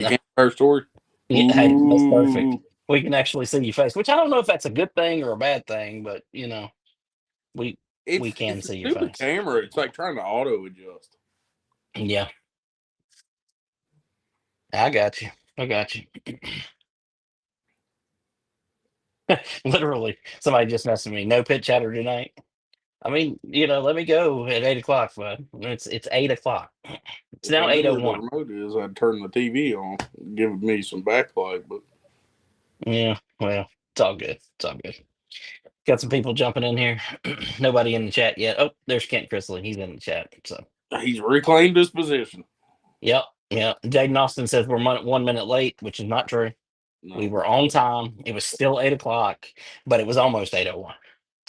You can't her story. Yeah, hey, that's perfect. Ooh, We can actually see your face, which I don't know if that's a good thing or a bad thing, but we we can it's a see your stupid face. camera. It's like trying to auto adjust. Yeah, I got you. I got you. Literally, somebody just messaged me. No pit chatter tonight. I mean, let me go at 8 o'clock, bud. It's 8 o'clock. It's If I now knew eight oh where the one. remote is, I'd turn the TV on, give me some backlight. But Yeah, well, it's all good. It's all good. Got some people jumping in here. Nobody in the chat yet. Oh, there's Kent Chrisley. He's in the chat. So, he's reclaimed his position. yep, yeah. Jaden Austin says we're 1 minute late, which is not true. We No, were on time. It was still 8 o'clock, but it was almost 8:01.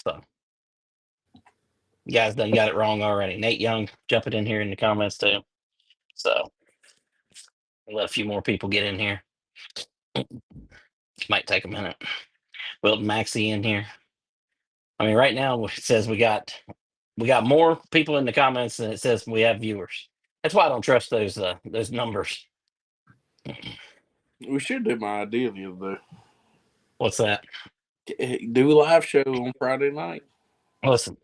So, you guys done got it wrong already. Nate Young jumping in here in the comments too. So, we'll let a few more people get in here. Might take a minute. Wilton Maxey in here. I mean, right now it says we got more people in the comments than it says we have viewers. That's why I don't trust those numbers. we should do my idea the other What's that? day. Do a live show on Friday night. Listen,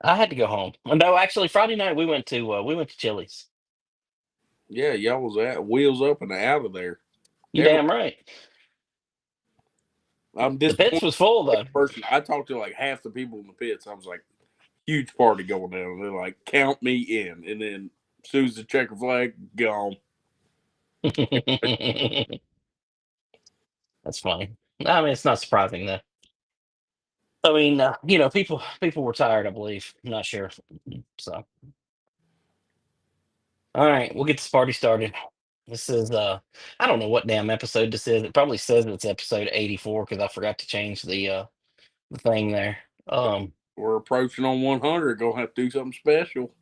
I had to go home. No, actually, Friday night we went to Chili's. Yeah, y'all was at wheels up and out of there. You Every damn right. I'm The pits disappointed. was full though. Person, I talked to like half the people in the pits. I was like, huge party going down. And they're like, count me in. And then as soon as the checker flag, gone. That's funny. I mean, it's not surprising though. I mean, people were tired. I believe. I'm not sure. So, all right, we'll get this party started. This is I don't know what damn episode this is. It probably says it's episode 84 because I forgot to change the thing there. We're approaching on 100. Gonna have to do something special.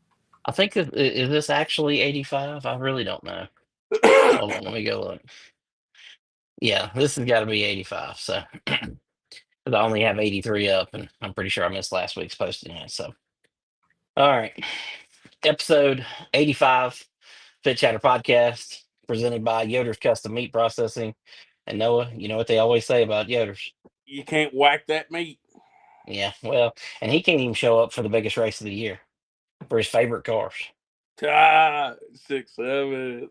I think is this actually 85? I really don't know. Hold on, let me go look. Yeah, this has got to be 85. So 'cause I only have 83 up, and I'm pretty sure I missed last week's posting it. So, all right, episode 85, Fit Chatter Podcast, presented by Yoder's Custom Meat Processing. And Noah, you know what they always say about Yoder's. You can't whack that meat. Yeah, well, and he can't even show up for the biggest race of the year for his favorite cars. Ah, 6, 7.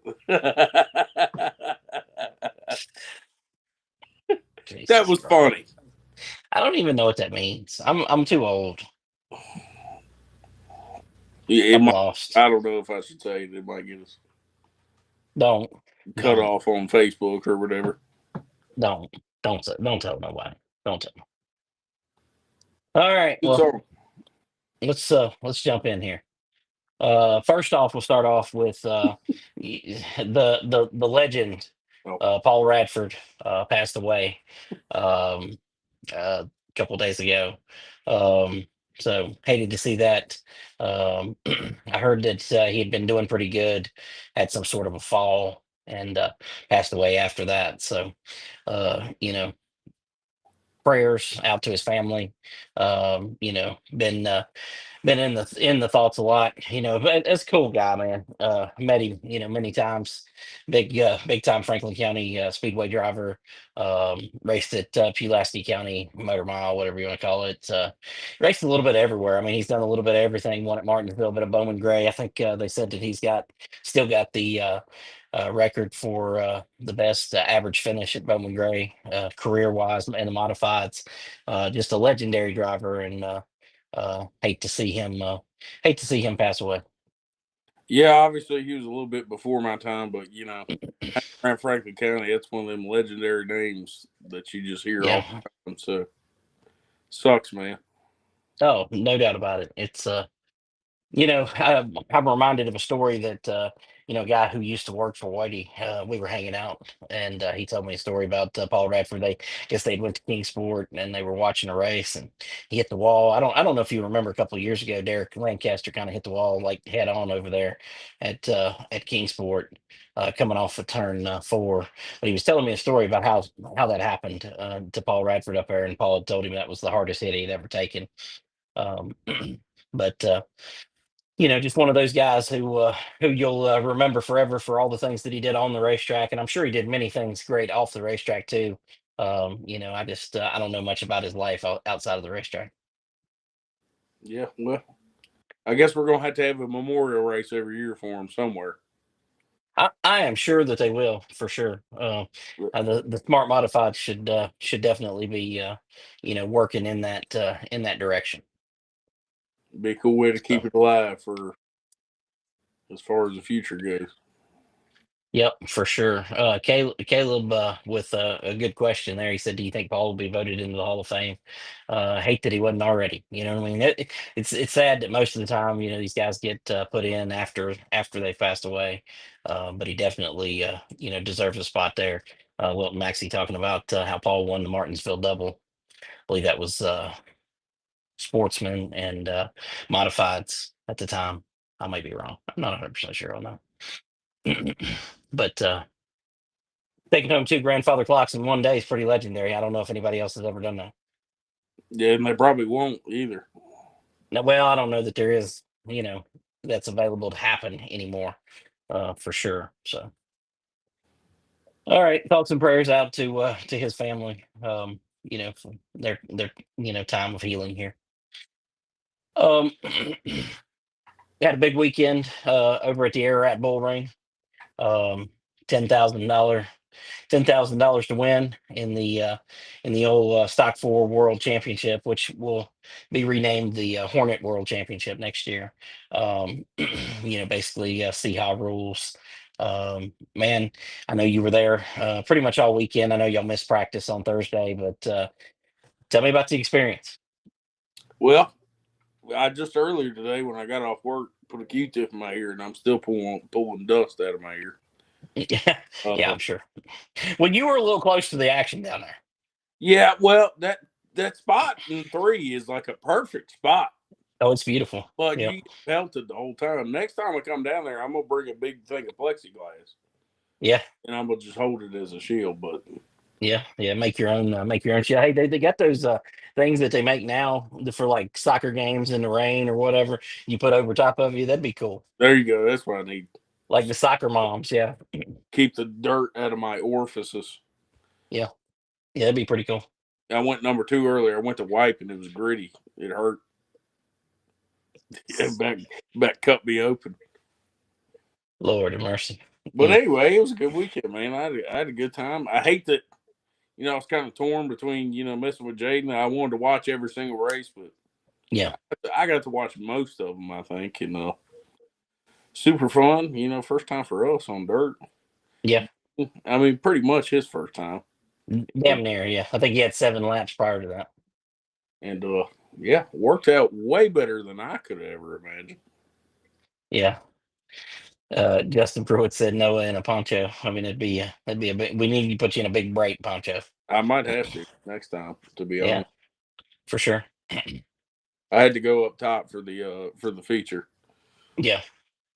That Jesus was Christ. funny. I don't even know what that means. I'm too old. Yeah, it I'm might, lost. I don't know if I should say it. It might get us Don't, cut don't, off on Facebook or whatever. don't, don't tell nobody. Don't tell. All right. Good Well, song. let's jump in here. First off, we'll start off with the legend, Oh, Paul Radford, passed away um, a couple days ago. Um, so hated to see that. I heard that he had been doing pretty good, had some sort of a fall, and passed away after that. So, prayers out to his family. Been in the thoughts a lot, but that's a cool guy, man. Met him, many times. Big time Franklin County speedway driver. Raced at Pulaski County Motor Mile, whatever you want to call it. Raced a little bit everywhere. I mean, he's done a little bit of everything. Won at Martinsville, but at Bowman Gray. I think they said that he's still got the record for the best average finish at Bowman Gray, career wise, and the modifieds. Just a legendary driver, and hate to see him pass away. yeah. Obviously, he was a little bit before my time, but around Franklin County, that's one of them legendary names that you just hear all Yeah. the time. So sucks, man. Oh, no doubt about it. It's I'm reminded of a story that a guy who used to work for Whitey. We were hanging out, and he told me a story about Paul Radford. Guess they went to Kingsport and they were watching a race, and he hit the wall. I don't know if you remember a couple of years ago, Derek Lancaster kind of hit the wall like head on over there at Kingsport, coming off of turn 4. But he was telling me a story about how that happened to Paul Radford up there, and Paul had told him that was the hardest hit he'd ever taken. Um, but just one of those guys who you'll remember forever for all the things that he did on the racetrack, and I'm sure he did many things great off the racetrack too. I don't know much about his life outside of the racetrack. Yeah, well, I guess we're gonna have a memorial race every year for him somewhere. I am sure that they will for sure. The smart modified should definitely be working in that direction. Be a cool way to keep So. it alive for as far as the future goes. Yep, for sure. Caleb, with a good question there. He said, "Do you think Paul will be voted into the Hall of Fame?" Hate that he wasn't already. You know what I mean? It's sad that most of the time, these guys get put in after they've passed away. But he definitely, deserves a spot there. Wilton Maxey talking about how Paul won the Martinsville Double. I believe that was sportsman and modifieds at the time. I might be wrong. I'm not 100% sure on that. But taking home two grandfather clocks in one day is pretty legendary. I don't know if anybody else has ever done that. Yeah, and they probably won't either. Now, well, I don't know that there is, that's available to happen anymore, for sure. So, all right, thoughts and prayers out to his family. For their time of healing here. Um, had a big weekend over at the Ararat Bull Ring. Um, $10,000 $10,000 to win in the old Stock Four World Championship, which will be renamed the Hornet World Championship next year. Basically CHA rules. Man, I know you were there pretty much all weekend. I know y'all missed practice on Thursday, but tell me about the experience. Well, I just earlier today when I got off work put a Q-tip in my ear and I'm still pulling dust out of my ear. Yeah, yeah, Uh, I'm sure. Well, you were a little close to the action down there. yeah, well that spot in three is like a perfect spot, Oh, it's beautiful. but Yep. you get pelted the whole time. Next time I come down there, I'm gonna bring a big thing of plexiglass Yeah. and I'm gonna just hold it as a shield. But Yeah, yeah, make your own shit. Hey, they got those things that they make now for like soccer games in the rain or whatever. You put over top of you, that'd be cool. there you go. That's what I need. Like the soccer moms, yeah, Keep the dirt out of my orifices. yeah, yeah, that'd be pretty cool. I went number two earlier. I went to wipe and it was gritty. It hurt. Yeah, back cut me open. Lord have mercy. But Mm, anyway, it was a good weekend, man. I had a good time. I hate that, I was kind of torn between, messing with Jaden. I wanted to watch every single race, but yeah, I got to watch most of them, I think. And super fun, first time for us on dirt. yeah, I mean, pretty much his first time. damn near. Yeah, I think he had 7 laps prior to that. And yeah, worked out way better than I could have ever imagined. Yeah. Justin Pruitt said Noah in a poncho. I mean, it'd be a big. We need to put you in a big bright poncho. I might have to next time, to be Yeah, honest. for sure. I had to go up top for the feature. Yeah.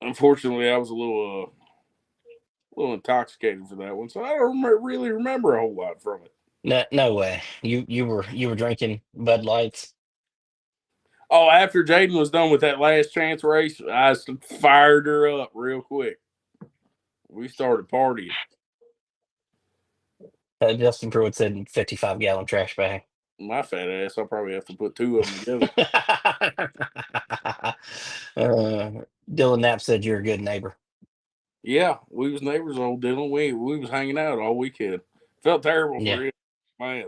Unfortunately, I was a little intoxicated for that one, so I don't really remember a whole lot from it. No, no way. You were drinking Bud Lights. Oh, after Jaden was done with that last chance race, I fired her up real quick. We started partying. Justin Pruitt said 55-gallon trash bag. My fat ass, I'll probably have to put two of them together. Dylan Knapp said you're a good neighbor. Yeah, we was neighbors, old Dylan. We was hanging out all weekend. Felt terrible Yeah. for him, man.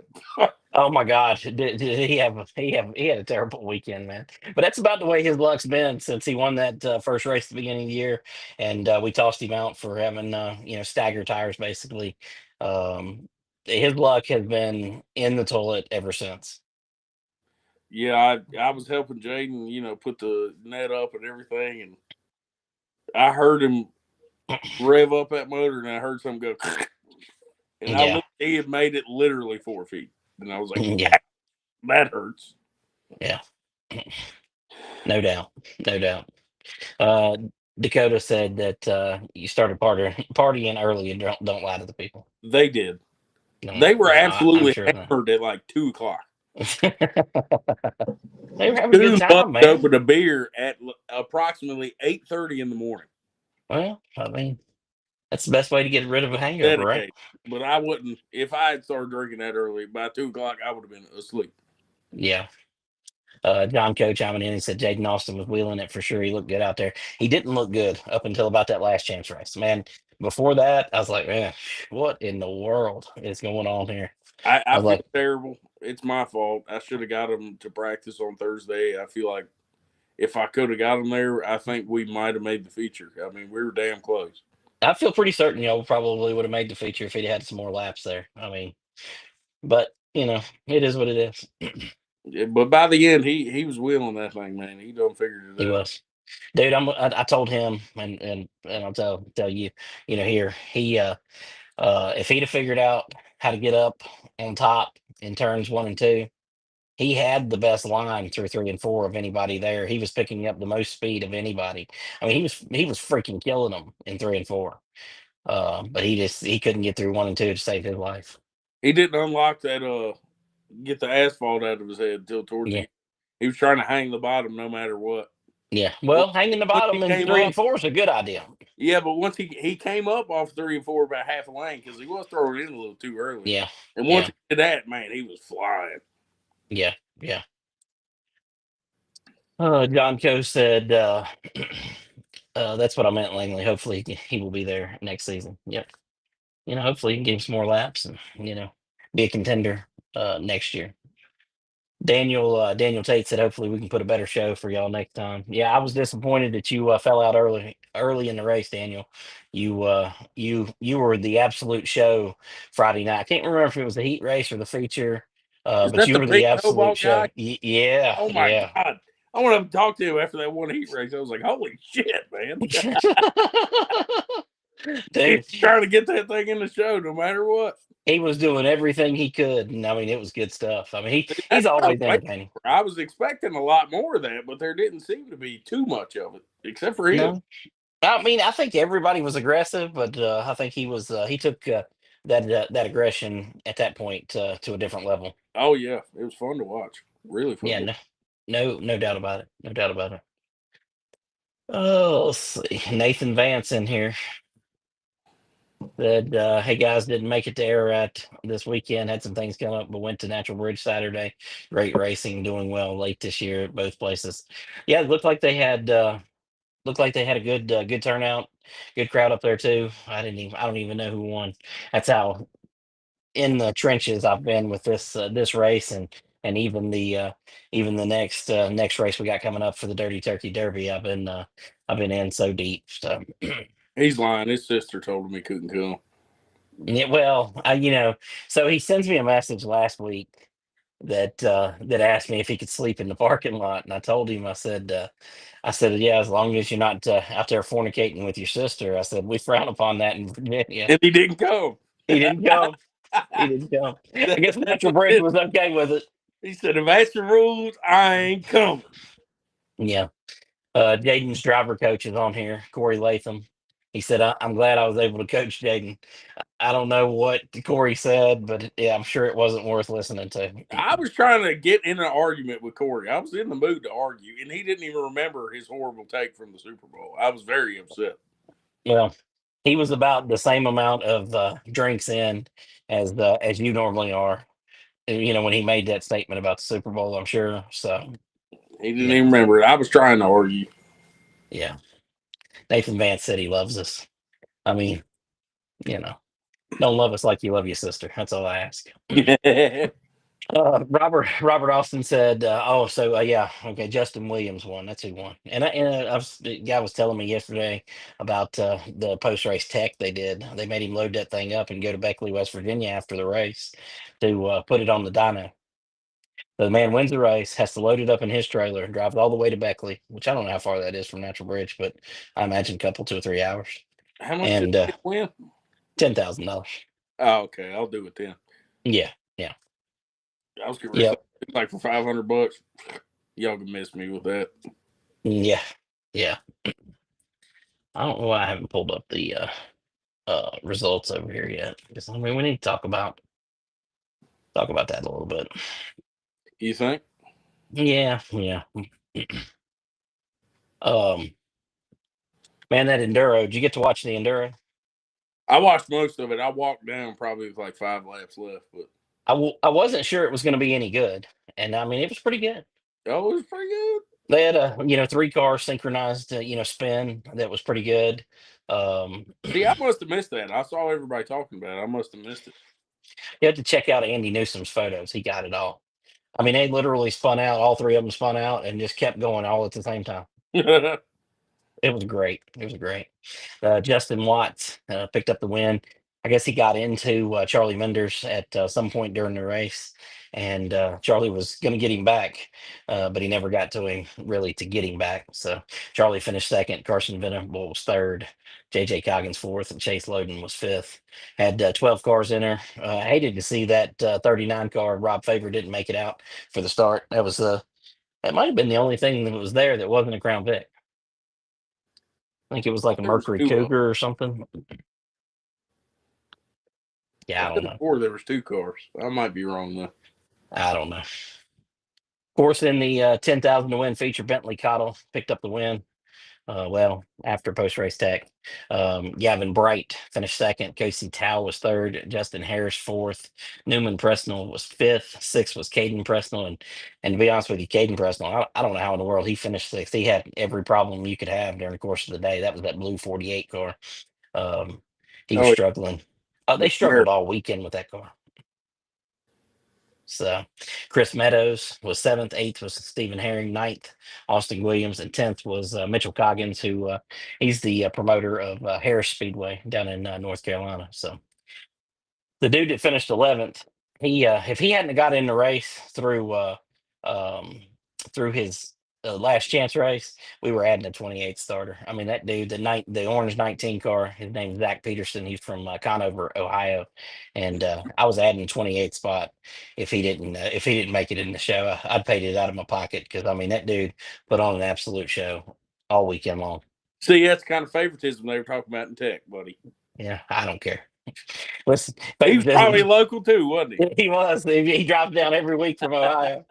Oh my gosh, did he had a terrible weekend, man. But that's about the way his luck's been since he won that first race at the beginning of the year, and we tossed him out for having stagger tires basically. Um, his luck has been in the toilet ever since. Yeah, I was helping Jaden, put the net up and everything, and I heard him rev up that motor, and I heard something go, and I Yeah, looked. He had made it literally 4 feet, and I was like, yeah, that hurts. yeah. No doubt, no doubt. Uh, Dakota said that you started partying early and don't lie to the people. They did. No, They were no, I'm absolutely sure of that. hammered at like 2 o'clock. They were having a good Coon time, busted man. open a beer at approximately 8:30 in the morning. Well, I mean, that's the best way to get rid of a hangover, right? Dedicated. But I wouldn't, if I had started drinking that early, by 2 o'clock, I would have been asleep. Yeah. John Coe chiming in. He said Jaden Austin was wheeling it for sure. He looked good out there. He didn't look good up until about that last chance race. Man, before that, I was like, man, what in the world is going on here? I I was feel like, terrible. It's my fault. I should have got him to practice on Thursday. I feel like if I could have got him there, I think we might have made the feature. I mean, we were damn close. I feel pretty certain y'all probably would have made the feature if he'd had some more laps there. I mean, but it is what it is. Yeah, but by the end, he was wheeling that thing, man. He done figured He it out. was. Dude, I told him and I'll tell you, here if he'd have figured out how to get up on top in turns 1 and 2, he had the best line through 3 and 4 of anybody there. He was picking up the most speed of anybody. I mean, he was freaking killing them in 3 and 4. But he couldn't get through 1 and 2 to save his life. He didn't unlock that get the asphalt out of his head until towards the Yeah, end. He was trying to hang the bottom no matter what. yeah. Once Well, hanging the once he bottom in came three up, and four is a good idea. yeah, but once he came up off 3 and 4 about half a lane because he was throwing in a little too early. Yeah, And once yeah, he did that, man, he was flying. yeah, yeah. John Coe said, that's what I meant, Langley. Hopefully he will be there next season. Yep. Hopefully he can give some more laps and, be a contender next year. Daniel Tate said, hopefully we can put a better show for y'all next time. Yeah, I was disappointed that you fell out early in the race, Daniel. You were the absolute show Friday night. I can't remember if it was the heat race or the feature, Is but that you the were big the absolute cobalt show. guy? Yeah, Oh my yeah. god! I want to talk to him after that one heat race. I was like, holy shit, man! He's Dude, trying to get that thing in the show no matter what. he was doing everything he could, and I mean, it was good stuff. I mean, he's That's what I was always waiting entertaining. for. I was expecting a lot more of that, but there didn't seem to be too much of it, except for him. No, I mean, I think everybody was aggressive, but I think he took that aggression at that point to a different level. Oh yeah, it was fun to watch. Really fun Yeah, to. no, no doubt about it. No doubt about it. Oh, let's see. Nathan Vance in here said, "Hey guys, didn't make it to Ararat this weekend. Had some things come up, but went to Natural Bridge Saturday. Great racing, doing well late this year at both places. Yeah, it looked like they had a good turnout, good crowd up there too. I don't even know who won. That's how in the trenches I've been with this race and even the next race we got coming up for the Dirty Turkey Derby. I've been in so deep. So He's lying. His sister told him he couldn't come. yeah, well, so he sends me a message last week that asked me if he could sleep in the parking lot, and I told him I said yeah, as long as you're not out there fornicating with your sister. I said we frown upon that in Virginia. And he didn't come. He didn't come. He didn't come. I guess That's Natural what Bridge it, was okay with it. he said. If that's the rules, I ain't coming. Yeah. Jaden's driver coach is on here, Corey Latham. He said, I'm glad I was able to coach Jaden. I don't know what Corey said, but yeah, I'm sure it wasn't worth listening to. I was trying to get in an argument with Corey. I was in the mood to argue, and he didn't even remember his horrible take from the Super Bowl. I was very upset. Well, he was about the same amount of drinks in as you normally are. When he made that statement about the Super Bowl, I'm sure. So He didn't yeah, even remember it. I was trying to argue. yeah. Nathan Vance said he loves us. I mean, you know, don't love us like you love your sister. That's all I ask. Robert Austin said, "Oh, so yeah, okay." Justin Williams won. That's who won. The guy was telling me yesterday about the post race tech they did. They made him load that thing up and go to Beckley, West Virginia after the race to put it on the dyno. So the man wins the race, has to load it up in his trailer, and drive it all the way to Beckley, which I don't know how far that is from Natural Bridge, but I imagine a couple 2 or 3 hours, How much did and he win? $10,000. Oh, okay, I'll do it then. Yeah, yeah, I was getting ready to say yep, like for $500. Y'all can miss me with that. yeah, yeah. I don't know why I haven't pulled up the results over here yet. Because I mean, we need to talk about that a little bit. You think? Yeah, yeah. Um, man, that enduro. Did you get to watch the enduro? I watched most of it. I walked down probably with like 5 laps left, but I wasn't sure it was going to be any good, and I mean it was pretty good. oh, it was pretty good. They had a three car synchronized spin that was pretty good. Um, See, I must have missed that. I saw everybody talking about it. I must have missed you had to check out Andy Newsom's photos. He got it all. I mean, they literally spun out. All three of them spun out and just kept going all at the same time. it. It was great. It was great. Justin Watts picked up the win. I guess he got into Charlie Menders at some point during the race, and Charlie was going to get him back, but he never got to him really to get him back. So Charlie finished second. Carson Venable was third. JJ Coggins fourth, and Chase Loden was fifth. Had 12 cars in there. I hated to see that 39 car Rob Favor didn't make it out for the start. That might have been the only thing that was there that wasn't a Crown Vic. I think it was like a There was Mercury two of them. Cougar or something. I Yeah, I could don't have know. swore there was two cars. I might be wrong though. I don't know. Of course, in the 10,000 to win feature, Bentley Cottle picked up the win. Well, after post race tech, Gavin Bright finished second. Casey Tao was third. Justin Harris fourth. Newman Presnell was fifth. Sixth was Caden Presnell, and to be honest with you, Caden Presnell, I don't know how in the world he finished sixth. He had every problem you could have during the course of the day. That was that blue 48 car. Um, he was Oh, struggling. yeah. They The American. struggled all weekend with that car. So Chris Meadows was seventh, eighth was Stephen Herring, ninth Austin Williams, and tenth was Mitchell Coggins, who he's the promoter of Harris Speedway down in North Carolina. So the dude that finished 11th, he if he hadn't got in the race um, through his last chance race, we were adding a 28th starter. I mean, that dude, the orange 19 car, his name's Zach Peterson. He's from Conover, Ohio, and I was adding 28th spot if he didn't make it in the show. I'd paid it out of my pocket because I mean that dude put on an absolute show all weekend long. See, that's the kind of favoritism they were talking about in Tech, buddy. Yeah, I don't care. Listen, He was probably favoritism. local too, wasn't he? He was. He dropped down every week from Ohio.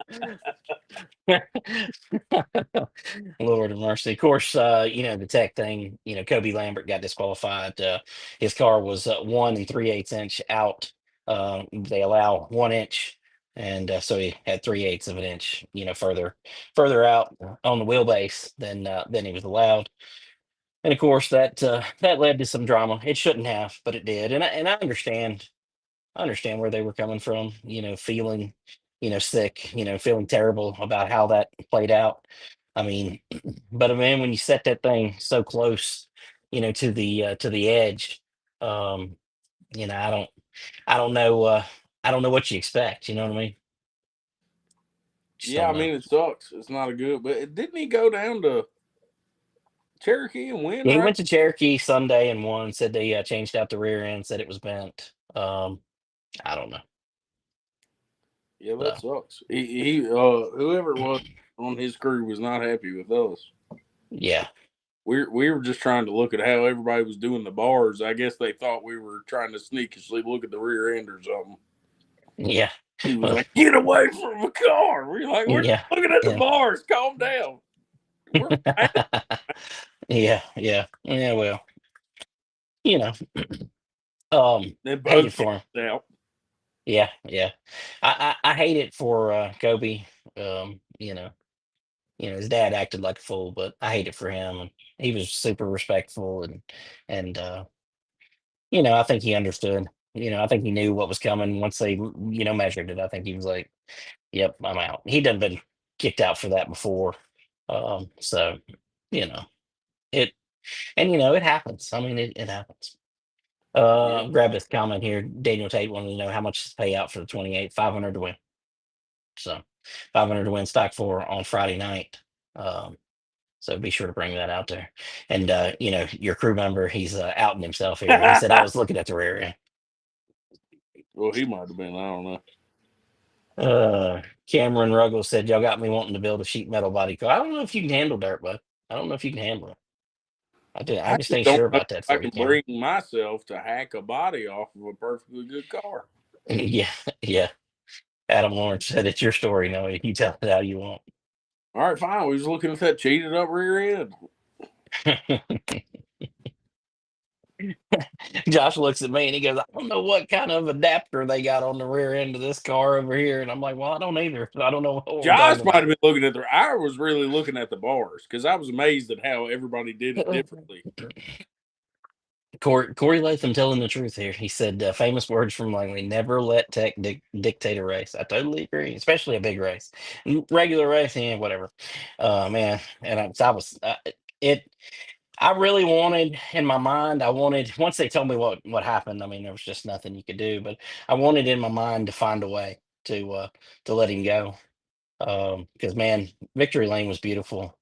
Lord of mercy. Of course, the tech thing, Kobe Lambert got disqualified. His car was 1 3/8 inch out. They allow 1 inch. And so he had 3/8 of an inch, further out on the wheelbase than he was allowed. And of course, that led to some drama. It shouldn't have, but it did. And I understand. I understand where they were coming from, feeling, sick, feeling terrible about how that played out. I mean, but man, when you set that thing so close, to the edge, um, you know, I don't, I don't know, I don't know what you expect. You know what I mean? Just Yeah, don't I know. mean it sucks. It's not a good, but didn't he go down to Cherokee and win? Yeah, he Right? went to Cherokee Sunday and won. Said they changed out the rear end. Said it was bent. I don't know. Yeah, that So sucks. He whoever it was on his crew was not happy with us. yeah, We were just trying to look at how everybody was doing the bars. I guess they thought we were trying to sneakishly look at the rear end or something. yeah, He was like, "Get away from the car." We're like, "We're yeah, looking at the yeah. bars. Calm down. We're fine." Yeah, yeah, yeah. Well, you know, um, Then hate it both for him. came out. Yeah, yeah. I hate it for Kobe. His dad acted like a fool, but I hate it for him. And he was super respectful, and I think he understood. I think he knew what was coming once they measured it. I think he was like, "Yep, I'm out." He done been kicked out for that before, so you know it, and it happens. I mean, it happens. Yeah. Grab this comment here. Daniel Tate wanted to know how much is the payout for the 28, 500 to win. So 500 to win stock for on Friday night. Um, so be sure to bring that out there. And your crew member, he's outing himself here. He said I was looking at the rear end. Well, he might have been. I don't know. Cameron Ruggles said y'all got me wanting to build a sheet metal body car. I don't know if you can handle dirt, bud. I don't know if you can handle it. I I just just ain't don't sure know if about that I for you, can Cameron. bring myself to hack a body off of a perfectly good car. Yeah, yeah. Adam Lawrence said, "It's your story, Noah. You tell it how you want." All right, fine. We was looking at that cheated up rear end. Josh looks at me and he goes, "I don't know what kind of adapter they got on the rear end of this car over here." And I'm like, "Well, I don't either. I don't know what we're Josh talking might have about." been looking at the. I was really looking at the bars because I was amazed at how everybody did it differently. Corey Latham telling the truth here. He said, famous words from Langley: "Never let tech dictate a race." I totally agree, especially a big race. Regular race, yeah, whatever. Man, and I was it. I really wanted in my mind. I wanted once they told me what happened. I mean, there was just nothing you could do. But I wanted in my mind to find a way to let him go. Because man, Victory Lane was beautiful.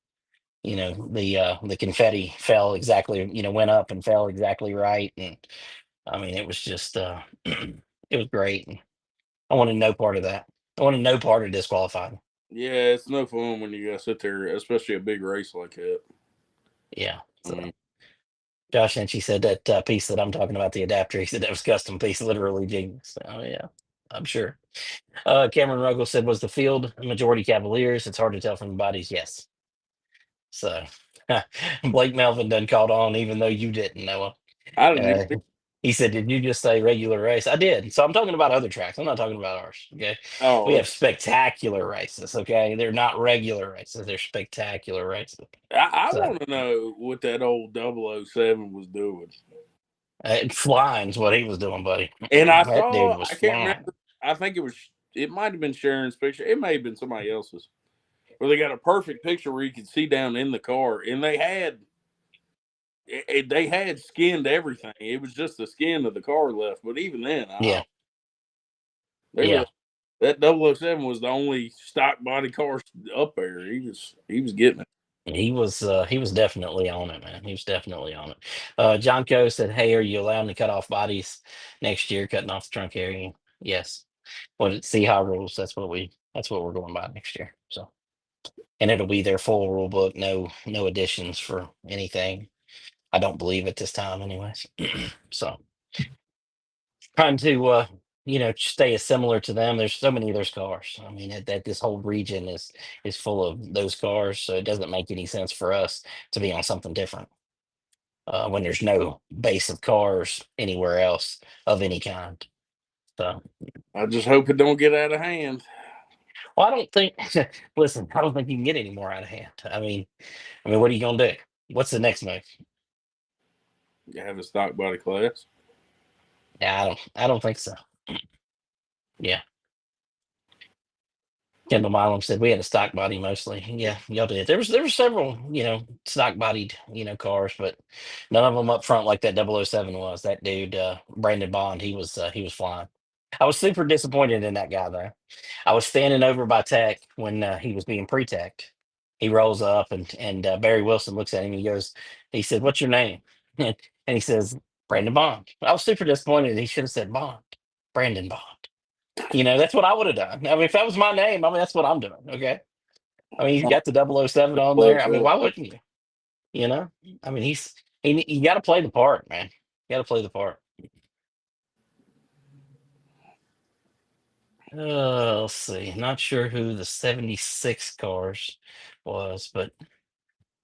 The confetti fell exactly. Went up and fell exactly right, and I mean, it was just it was great. I wanted no part of that. I wanted no part of disqualifying. Yeah, it's no fun when you gotta sit there, especially a big race like that. Yeah. I mean, So Josh and she said that piece that I'm talking about, the adapter. He said that was custom piece, literally genius. Oh yeah, I'm sure. Cameron Ruggles said, "Was the field a majority Cavaliers? It's hard to tell from the bodies." Yes. So Blake Melvin done caught on, even though you didn't, Noah. I didn't Uh, even. he said, "Did you just say regular race?" I did. So I'm talking about other tracks. I'm not talking about ours. Okay. We Oh, have okay. spectacular races. Okay. They're not regular races. They're spectacular races. I So want to know what that old 007 was doing. flying's what he was doing, buddy. And I That dude saw, was I can't flying. remember. I think it might have been Sharon's picture. It may have been somebody else's. Where they got a perfect picture where you could see down in the car, and they had skinned everything. It was just the skin of the car left. But even then, Yeah. they Yeah. really that 007 was the only stock body car up there. He was getting it. He was definitely on it, man. He was definitely on it. John Coe said, "Hey, are you allowed to cut off bodies next year, cutting off the trunk area?" Yes. Well, it's CHI rules. That's what we're going by next year. So, and it'll be their full rule book. No additions for anything. I don't believe at this time, anyways. So trying to stay as similar to them. There's so many of those cars. I mean, that this whole region is full of those cars, so it doesn't make any sense for us to be on something different when there's no base of cars anywhere else of any kind. So, I just hope it don't get out of hand. well, I don't think. Listen, I don't think you can get any more out of hand. I mean, what are you gonna do? What's the next move? You have a stock body class. Yeah, I don't think so. Yeah. Kendall Milam said we had a stock body mostly. Yeah, y'all did. There were several, stock bodied, cars, but none of them up front like that 007 was. That dude, Brandon Bond, he was flying. I was super disappointed in that guy though. I was standing over by Tech when he was being pre-teched. He rolls up and Barry Wilson looks at him and he said, "What's your name?" And he says, "Brandon Bond." I was super disappointed. He should have said Bond, Brandon Bond. That's what I would have done. I mean, if that was my name, I mean, that's what I'm doing. Okay. I mean, he's got the 007 on there. I mean, why wouldn't you? You know, I mean, you got to play the part, man. You got to play the part. Let's see. Not sure who the 76 cars was, but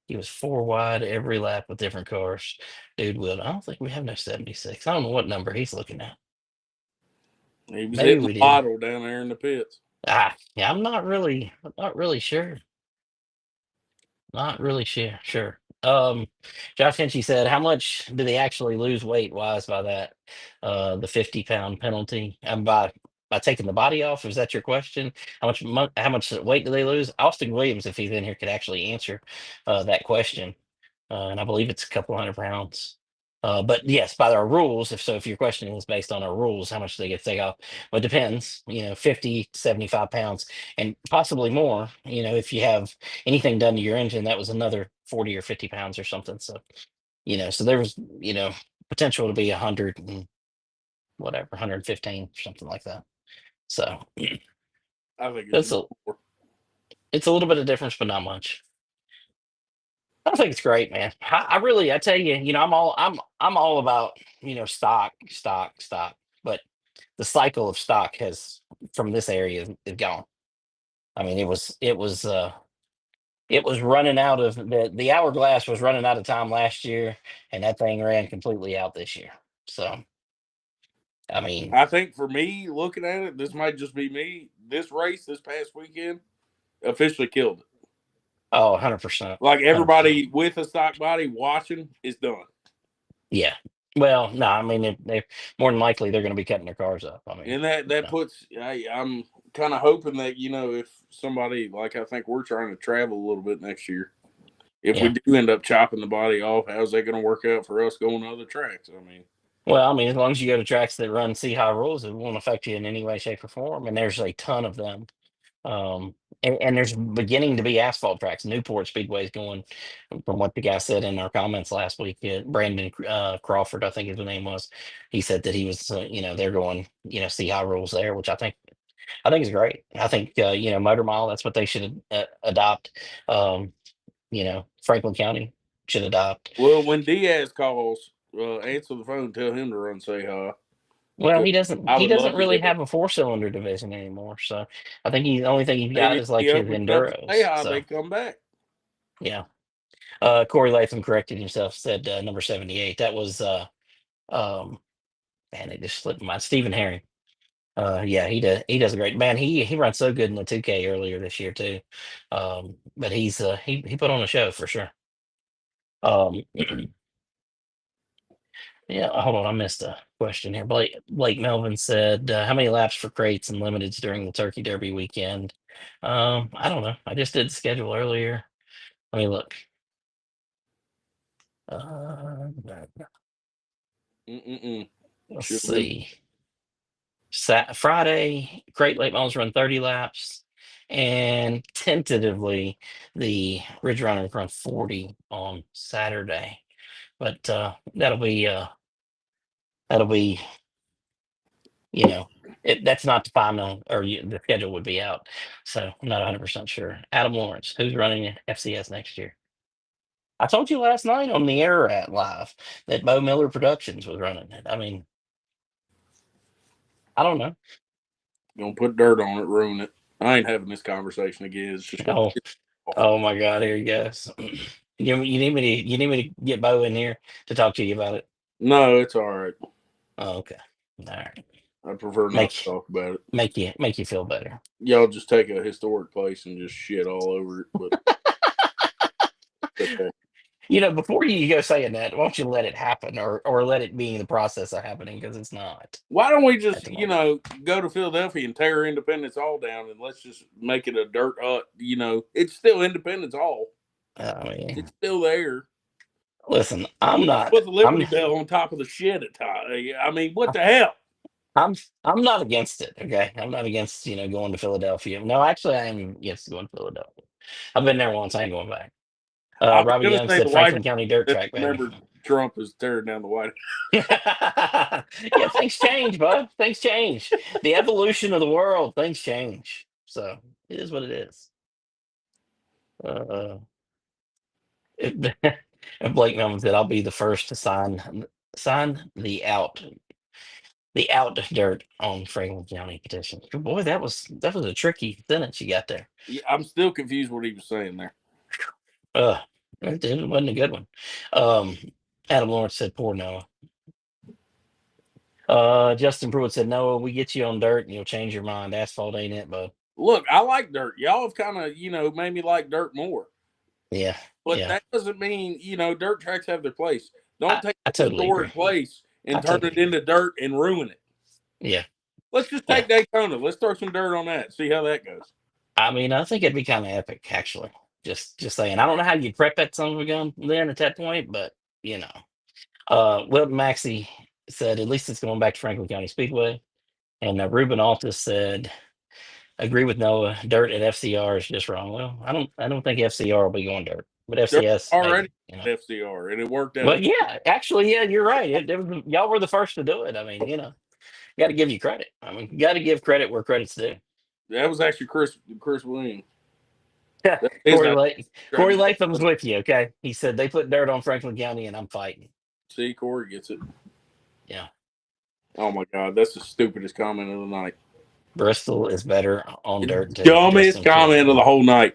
he was four wide every lap with different cars. Dude, Will, I don't think we have no 76. I don't know what number he's looking at. He was Maybe hitting we the do. lotto down there in the pits. Yeah, I'm not really sure. Not really sure. Josh Hinchey said, "How much do they actually lose weight wise by that? The 50-pound penalty, and by taking the body off? Is that your question? How much weight do they lose?" Austin Williams, if he's in here, could actually answer that question, and I believe it's a couple 100 pounds. But yes, by our rules, if your question is based on our rules, how much do they get to take off? Well, it depends. 50 to 75 pounds, and possibly more. If you have anything done to your engine, that was another 40 or 50 pounds or something. So there was, potential to be 100 and whatever, 115 or something like that. So I think it's it's a more. it's a little bit of difference, but not much. I think it's great, man. I tell you, I'm all about, stock, stock, stock. But the cycle of stock has from this area is gone. I mean, it was running out of the hourglass was running out of time last year, and that thing ran completely out this year. So I mean, I think for me, looking at it, this might just be me. This race this past weekend officially killed it. oh, 100%, Like 100%. everybody with a stock body watching is done. Yeah. Well, no, I mean they more than likely they're going to be cutting their cars up. I mean, And that puts I'm kind of hoping that, if somebody, like, I think we're trying to travel a little bit next year. If we yeah. do end up chopping the body off, how's that going to work out for us going to other tracks? I mean, Well, I mean, as long as you go to tracks that run C high rules, it won't affect you in any way, shape, or form. And there's a ton of them. Um, and there's beginning to be asphalt tracks. Newport Speedway is going, from what the guy said in our comments last week. Brandon Crawford, I think his name was. He said that he was, they're going, see high rules there, which I think is great. I think Motor Mile, that's what they should adopt. Um, Franklin County should adopt. well, when Diaz calls, answer the phone, tell him to run say hi. Well, 'Cause he doesn't. I He would doesn't love to really hear have it. a four-cylinder division anymore. So I think the only thing he's got Maybe is if like he his opens up to say enduros. hi, they So come back. yeah. Corey Latham corrected himself. Said number 78. That was um. Man, it just slipped my mind. Stephen Herring. Yeah, he does a great man. He runs so good in the 2K earlier this year too. But he put on a show for sure. Um, yeah, hold on, I missed a question here. Blake Melvin said, "How many laps for crates and limiteds during the Turkey Derby weekend?" I don't know. I just did the schedule earlier. Let me look. Uh, Mm-mm-mm. let's Should have been. see. Friday, crate late models run 30 laps, and tentatively the Ridge Runner run 40 on Saturday. But that'll be you know, that's not the final, or the schedule would be out. So I'm not 100% sure. Adam Lawrence, who's running FCS next year? I told you last night on the Ararat Live that Bo Miller Productions was running it. I mean, I don't know. Gonna put dirt on it, ruin it. I ain't having this conversation again. It's just gonna Oh, piss me off. oh my God, here he goes. You need me to get Bo in here to talk to you about it. No, it's all right. Oh, okay. All right. I prefer not to Make talk about it. make you feel better. Y'all just take a historic place and just shit all over it, but okay. Before you go saying that, why don't you let it happen, or let it be in the process of happening, because it's not Why don't we at just, the moment. go to Philadelphia and tear Independence Hall down and let's just make it a dirt hut? It's still Independence Hall. I It's mean, still there. listen, I'm not. Put the Liberty Bell on top of the shit at time. I mean, what the hell? I'm not against it. Okay, I'm not against going to Philadelphia. No, actually, I am against going to Philadelphia. I've been there once. I ain't going back. I was Robbie gonna Young say said the White House. Franklin County dirt Then track, I baby. remember Trump is tearing down the White House. Yeah, things change, bud. Things change. The evolution of the world, things change. So it is what it is. Uh, it, and Blake Melvin said, "I'll be the first to sign the out dirt on Franklin County petition." Good boy, that was a tricky sentence you got there. Yeah, I'm still confused what he was saying there. Uh, it wasn't a good one. Um, Adam Lawrence said, "Poor Noah." Justin Pruitt said, "Noah, we get you on dirt and you'll change your mind. Asphalt ain't it, bud." Look, I like dirt. Y'all have kind of, made me like dirt more. Yeah, But yeah. that doesn't mean, dirt tracks have their place. Don't take I a totally agree. historic place I and turn totally it agree. into dirt and ruin it. Yeah, Let's just yeah. take Daytona. Let's throw some dirt on that. See how that goes. I mean, I think it'd be kind of epic, actually. Just saying. I don't know how you prep that son of a gun then at that point, but you know. Wilton Maxey said, "At least it's going back to Franklin County Speedway." And Ruben Altus said, "Agree with Noah. Dirt at FCR is just wrong." Well, I don't think FCR will be going dirt, but Dirt FCS already maybe. at FCR, and it worked out. Well, yeah, actually, yeah, you're right. Y'all were the first to do it. I mean, got to give you credit. I mean, you got to give credit where credit's due. That was actually Chris Williams. That's his Corey idea. Trying Corey to Latham's with you. Okay, he said they put dirt on Franklin County, and I'm fighting. see Corey gets it. Yeah. Oh my god, that's the stupidest comment of the night. Bristol is better on dirt too. Dumbest Justin King. comment of the whole night.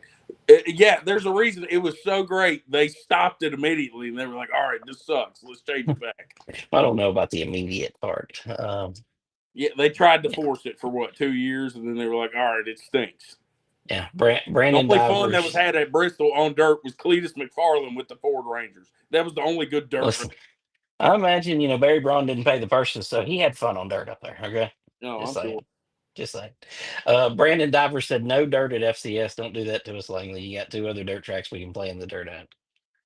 Yeah, there's a reason it was so great. They stopped it immediately and they were like, "All right, this sucks. Let's change it back." I don't know about the immediate part. Yeah, they tried to Yeah, force it for what 2 years, and then they were like, "All right, it stinks." yeah. The Brandon only fun that was Divers. had at Bristol on dirt was Cletus McFarland with the Ford Rangers. That was the only good dirt. Listen, I imagine Barry Braun didn't pay the purses, so he had fun on dirt up there. Okay, No, just I'm sure. saying. Just saying. Brandon Diver said no dirt at FCS. Don't do that to us, Langley. You got two other dirt tracks we can play in the dirt at.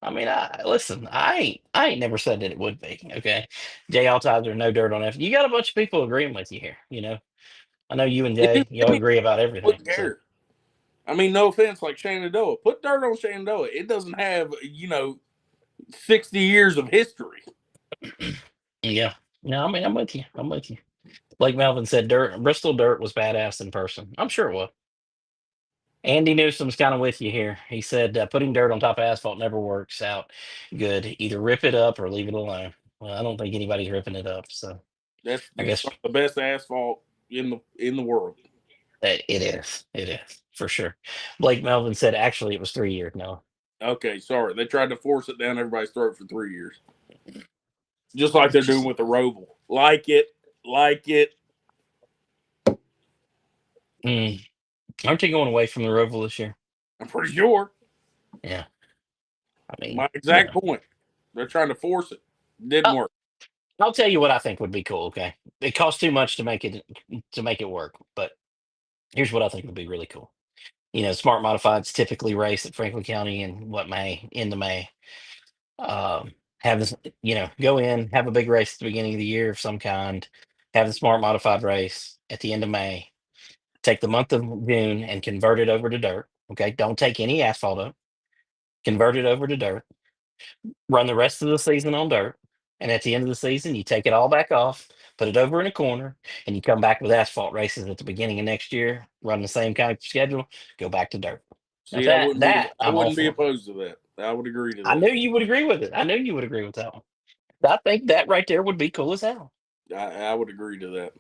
I mean, listen. I ain't never said that it would be. Okay, Jay Altizer, no dirt on F. You got a bunch of people agreeing with you here. I know you and If it Jay, was y'all any, agree about I everything. wouldn't So care. I mean, no offense, like Shenandoah. Put dirt on Shenandoah. It doesn't have 60 years of history. yeah, no, I mean, I'm with you. I'm with you. Blake Melvin said Bristol dirt was badass in person. I'm sure it was. Andy Newsom's kind of with you here. He said putting dirt on top of asphalt never works out good. Either rip it up or leave it alone. Well, I don't think anybody's ripping it up, so That's I guess some of the best asphalt in the world. it is. It is for sure. Blake Melvin said actually it was 3 years. No, Okay, sorry. They tried to force it down everybody's throat for 3 years, just like they're doing just with the Roval. Like it. mm, aren't you going away from the Roval this year? I'm pretty sure. Yeah, I mean, My exact point. They're trying to force it. Didn't Uh, work. I'll tell you what I think would be cool. Okay, it costs too much to make it work, but here's what I think would be really cool. Smart modifieds typically race at Franklin County in what May, into May. Have this, go in, have a big race at the beginning of the year of some kind, have the smart modified race at the end of May, take the month of June and convert it over to dirt. Okay, don't take any asphalt up, convert it over to dirt, run the rest of the season on dirt. And at the end of the season, you take it all back off, put it over in a corner, and you come back with asphalt races at the beginning of next year, run the same kind of schedule, go back to dirt. Now See, that I I'm all wouldn't be for. opposed to that. I would agree to I that. knew you would agree with it. I knew you would agree with that one. I think that right there would be cool as hell. I would agree to that.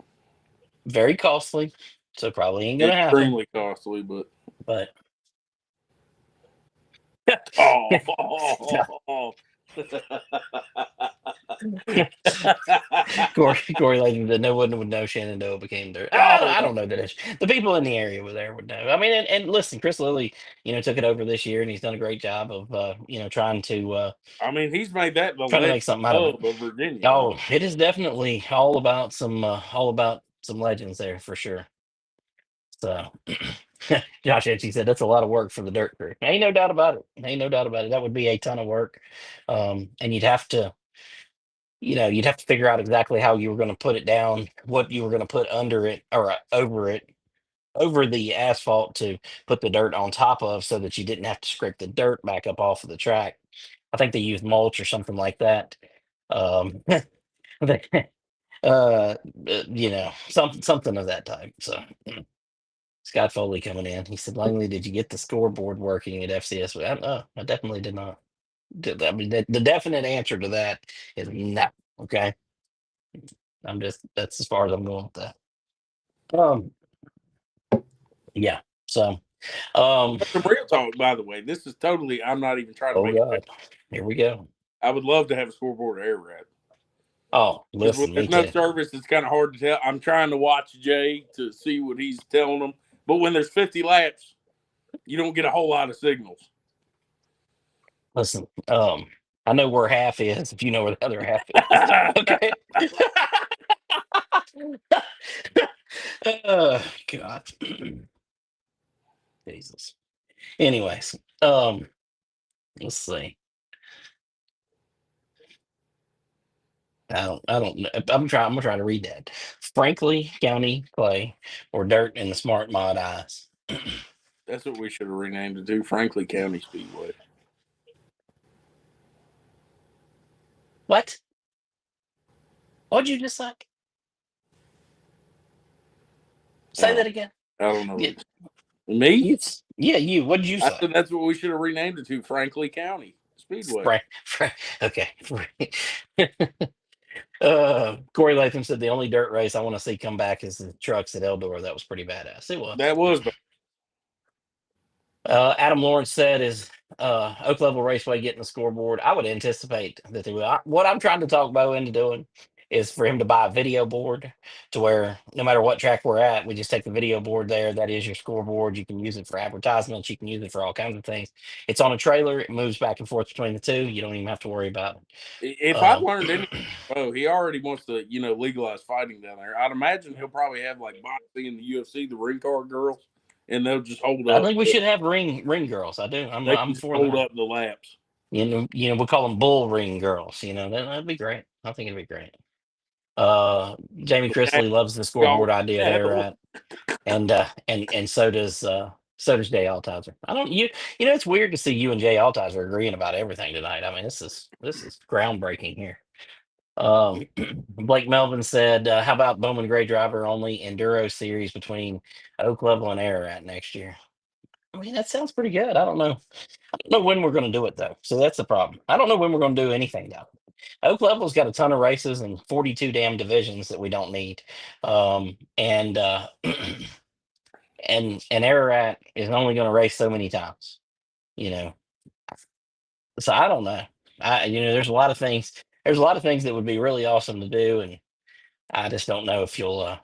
Very costly, so probably ain't gonna happen. Extremely costly, but But oh, Corey Layton, no one would know Shenandoah became there. oh, I don't know that the people in the area were there would know. I mean, and listen, Chris Lilly, took it over this year, and he's done a great job of, I mean, he's made that the trying to legend make something out of it. hub of Virginia. Oh, it is definitely all about some legends there for sure. So, Josh Etchie said that's a lot of work for the dirt crew. Ain't no doubt about it. Ain't no doubt about it. That would be a ton of work, and you'd have to figure out exactly how you were going to put it down, what you were going to put under it or over it, over the asphalt to put the dirt on top of, so that you didn't have to scrape the dirt back up off of the track. I think they used mulch or something like that. Um, they- something of that type. So. Scott Foley coming in. He said, Langley, did you get the scoreboard working at FCS? No, I definitely did not. I mean, the definite answer to that is no. Okay. That's as far as I'm going with that. Um, yeah. So, um, Some real talk, by the way. This is totally. I'm not even trying to oh make it. God, here we go. I would love to have a scoreboard air wrap Oh, because when listen, there's me no too. service, it's kind of hard to tell. I'm trying to watch Jay to see what he's telling them, but when there's 50 laps, you don't get a whole lot of signals. Listen, I know where half is if you know where the other half is. Okay. God. Jesus. Anyways, let's see. I don't know. I'm gonna try to read that. Frankly, County Clay or Dirt in the Smart Mod Eyes. That's what we should have renamed it to, Franklin County Speedway. What? What'd you just say? Say Uh, that again. I don't know Yeah, what me. yeah, you. What did you I say? said that's what we should have renamed it to, Franklin County Speedway. Okay. Corey Latham said the only dirt race I want to see come back is the trucks at Eldor. That was pretty badass. It was. That was bad. Adam Lawrence said is Oak Level Raceway getting the scoreboard. I would anticipate that they will. What I'm trying to talk Bo into doing is for him to buy a video board to where no matter what track we're at, we just take the video board there. That is your scoreboard. You can use it for advertisements. You can use it for all kinds of things. It's on a trailer. It moves back and forth between the two. You don't even have to worry about it. If I learned anything, oh, he already wants to, legalize fighting down there. I'd imagine he'll probably have like boxing and the UFC, the ring card girls, and they'll just hold I up. think we should have ring girls. I do. They can I'm just for hold that. up the laps. We call them bull ring girls. That'd be great. I think it'd be great. Jamie Hey, Chrisley loves the y'all, scoreboard idea at hell, Ararat, and so does Jay Altizer. I don't it's weird to see you and Jay Altizer agreeing about everything tonight. I mean, this is groundbreaking here. Blake Melvin said, "How about Bowman Gray driver only enduro series between Oak Level and Ararat next year?" I mean, that sounds pretty good. I don't know. I don't know when we're going to do it though. So that's the problem. I don't know when we're going to do anything though. Oak Level's got a ton of races and 42 damn divisions that we don't need. And and Ararat is only going to race so many times, you know. So I don't know. There's a lot of things. There's a lot of things that would be really awesome to do, and I just don't know if you'll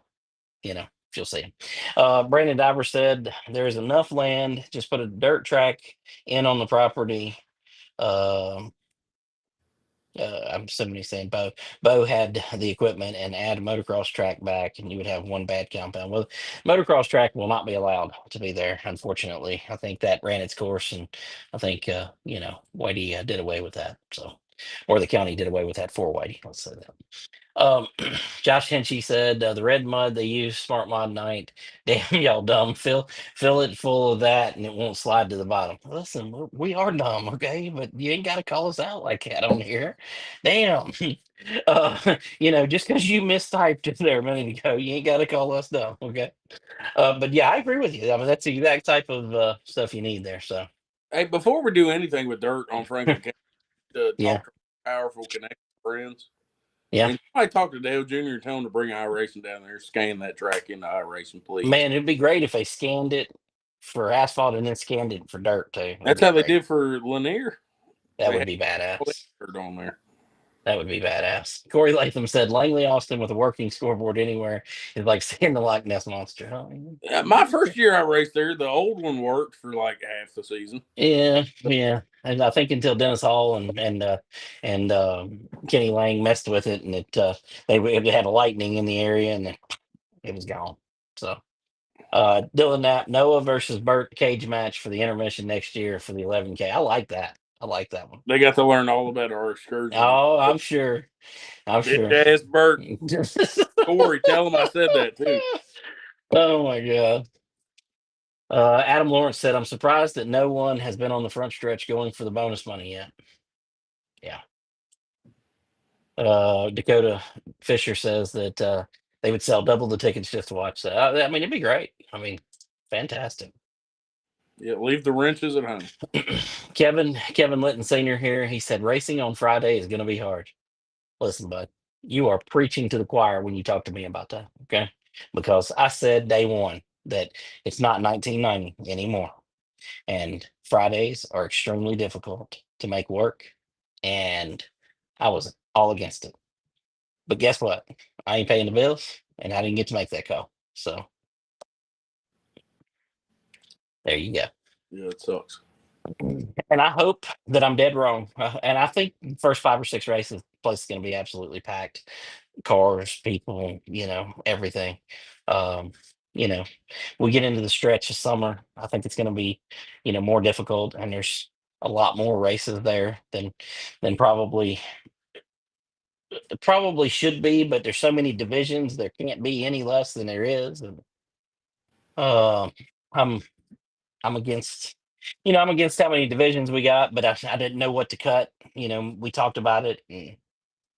see them. Brandon Diver said there is enough land. Just put a dirt track in on the property. Um I'm assuming he's saying Bo. Bo had the equipment and add a motocross track back, and you would have one bad compound. Well, motocross track will not be allowed to be there, unfortunately. I think that ran its course, and I think Whitey did away with that. So, or the county did away with that for Whitey. Let's say that. Um, Josh Hinchey said the red mud they use Smart Mod Night. Damn y'all dumb. Fill it full of that and it won't slide to the bottom. Listen, we are dumb, okay? But you ain't got to call us out like that on here. Damn. Just because you mistyped there a minute ago, you ain't got to call us dumb, okay? But yeah, I agree with you. I mean, that's the exact type of stuff you need there. So hey, before we do anything with dirt on Franklin County, to yeah, talk to powerful connected friends, yeah. and I talk to Dale Jr. and tell him to bring iRacing down there, scan that track into iRacing, please. Man, it'd be great if they scanned it for asphalt and then scanned it for dirt too. That'd That's be how they great. did for Lanier. That They would had be all that badass. dirt on there. That would be badass. Corey Latham said Langley Austin with a working scoreboard anywhere is like seeing the Loch Ness monster. Oh, My first year I raced there, the old one worked for like half the season. yeah, yeah. And I think until Dennis Hall and Kenny Lang messed with it, and it had a lightning in the area, and it was gone. So Dylan Knapp, Noah versus Burt cage match for the intermission next year for the 11K. I like that. I like that one. They got to learn all about our excursions. Oh, I'm sure. I'm Bitch sure. ass Bert. Corey, tell him I said that too. Oh my god. Adam Lawrence said, "I'm surprised that no one has been on the front stretch going for the bonus money yet." Yeah. Dakota Fisher says that they would sell double the tickets just to watch that. I mean, it'd be great. I mean, fantastic. Yeah, leave the wrenches at home. Kevin Litton Sr. here. He said, "Racing on Friday is going to be hard." Listen, bud, you are preaching to the choir when you talk to me about that. Okay, because I said day one that it's not 1990 anymore. And Fridays are extremely difficult to make work. And I was all against it. But guess what? I ain't paying the bills and I didn't get to make that call. So there you go. Yeah, it sucks. And I hope that I'm dead wrong. And I think the first 5 or 6 races, the place is going to be absolutely packed. Cars, people, everything. Um, you know, we get into the stretch of summer. I think it's going to be, more difficult, and there's a lot more races there than probably should be. But there's so many divisions, there can't be any less than there is. And um, I'm I'm against. I'm against how many divisions we got, but I didn't know what to cut. We talked about it. And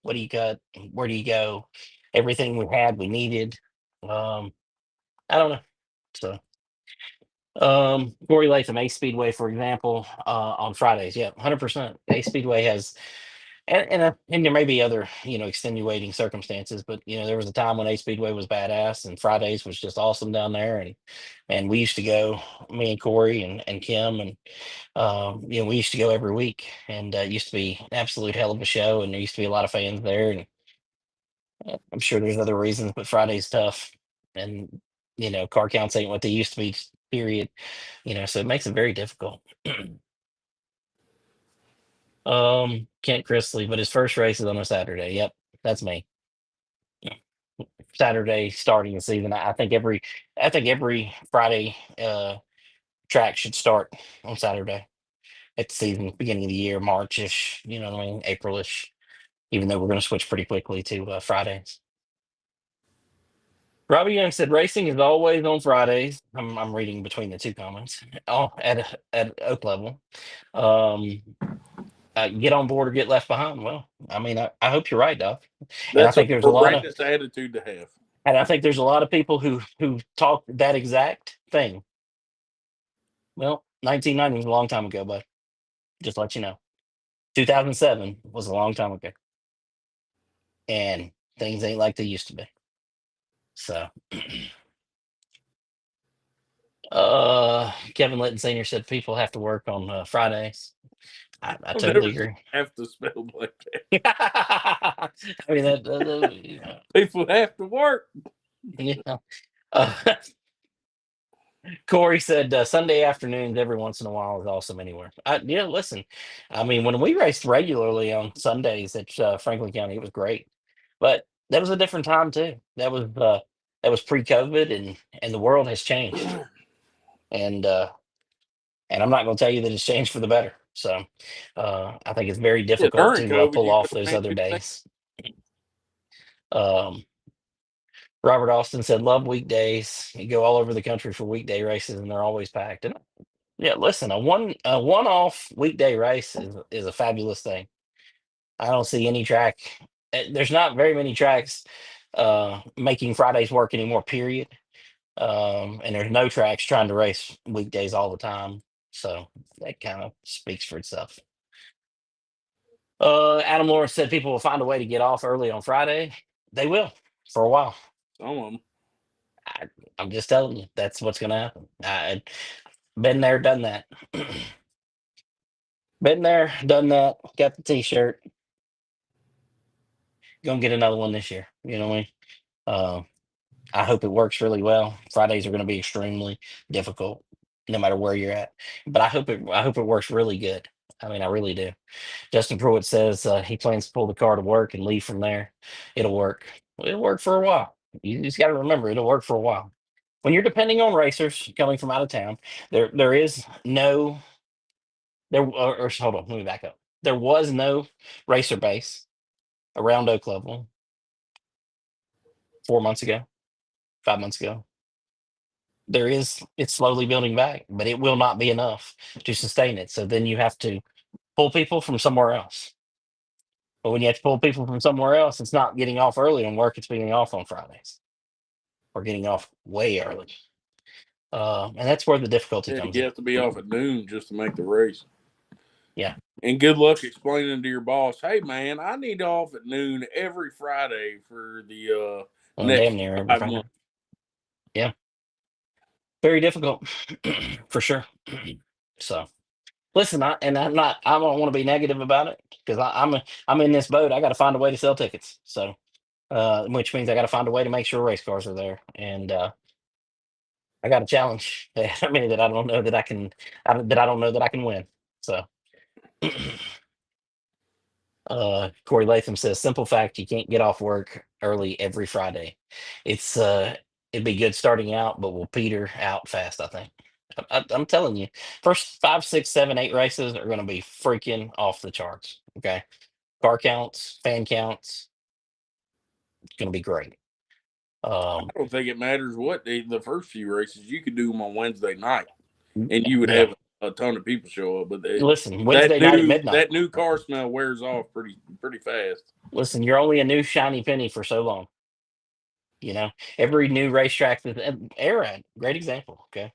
what do you cut? Where do you go? Everything we had, we needed. Um, I don't know. So, Corey Latham, Ace Speedway, for example, on Fridays. Yeah, 100%. Ace Speedway has. And there may be other extenuating circumstances, but there was a time when A Speedway was badass and Fridays was just awesome down there, and we used to go, me and Corey and Kim, and we used to go every week, and it used to be an absolute hell of a show, and there used to be a lot of fans there, and I'm sure there's other reasons, but Friday's tough, and car counts ain't what they used to be. Period. So it makes it very difficult. Kent Chrisley, but his first race is on a Saturday. Yep, that's me. Yeah. Saturday starting the season. I think every Friday track should start on Saturday at the season, beginning of the year, Marchish. You know what I mean, Aprilish. Even though we're going to switch pretty quickly to Fridays. Robbie Young said racing is always on Fridays. I'm reading between the two comments. Oh, at oak level. Um, get on board or get left behind. Well, I mean, I hope you're right, Doc. And I That's a think there's a lot of horrendous attitude to have. and I think there's a lot of people who talk that exact thing. Well, 1990 was a long time ago, but just let you know. 2007 was a long time ago, and things ain't like they used to be. So, Kevin Litton Sr. said people have to work on Fridays. I I've never totally seen agree. half the spell like that. I mean People have to work. you know. Uh, Corey said Sunday afternoons every once in a while is awesome anywhere. Yeah, listen, I mean, when we raced regularly on Sundays at Franklin County, it was great, but that was a different time too. That was pre-COVID, and the world has changed, and and I'm not going to tell you that it's changed for the better. So I think it's very Yeah, difficult during to COVID, pull you off couldn't those have other anything. days. Um, Robert Austin said, "Love weekdays. You go all over the country for weekday races, and they're always packed." And yeah, listen, a one-off weekday race is a fabulous thing. I don't see any track. There's not very many tracks making Fridays work anymore. Period. And there's no tracks trying to race weekdays all the time. So that kind of speaks for itself. Adam Lawrence said people will find a way to get off early on Friday. They will for a while. Some of them. I, I'm just telling you, that's what's going to happen. Been there, done that. Been there, done that. Got the T-shirt. Gonna get another one this year. You know what I mean? Uh, I hope it works really well. Fridays are going to be extremely difficult, no matter where you're at. But I hope it works really good. I mean, I really do. Justin Pruitt says he plans to pull the car to work and leave from there. It'll work. It'll work for a while. You just got to remember it'll work for a while. When you're depending on racers coming from out of town, there is no there. Or hold on, let me back up. There was no racer base around Oak Level 4 months ago, 5 months ago. There is, it's slowly building back, but it will not be enough to sustain it. So then you have to pull people from somewhere else. But when you have to pull people from somewhere else, it's not getting off early on work, it's getting off on Fridays or getting off way early. And that's where the difficulty Yeah, comes you in. have to be off at noon just to make the race. Yeah. And good luck explaining to your boss, hey man, I need off at noon every Friday for the Well, damn next near every 5 months. Friday. Yeah. Very difficult for sure. So listen, I don't want to be negative about it because I'm in this boat. I got to find a way to sell tickets. So, which means I got to find a way to make sure race cars are there. And I got a challenge. I mean, that I don't know that I can, that I don't know that I can win. So, Corey Latham says, simple fact, you can't get off work early every Friday. It's, it'd be good starting out, but we'll peter out fast, I think. I'm telling you, first 5, 6, 7, 8 races are going to be freaking off the charts. Okay. Car counts, fan counts, it's going to be great. Um, I don't think it matters what the first few races you could do them on Wednesday night, and you would yeah. have a ton of people show up. But Listen, that Wednesday night at new midnight. that new car smell wears off pretty fast. Listen, you're only a new shiny penny for so long. Every new racetrack that Arrowhead, great example. Okay.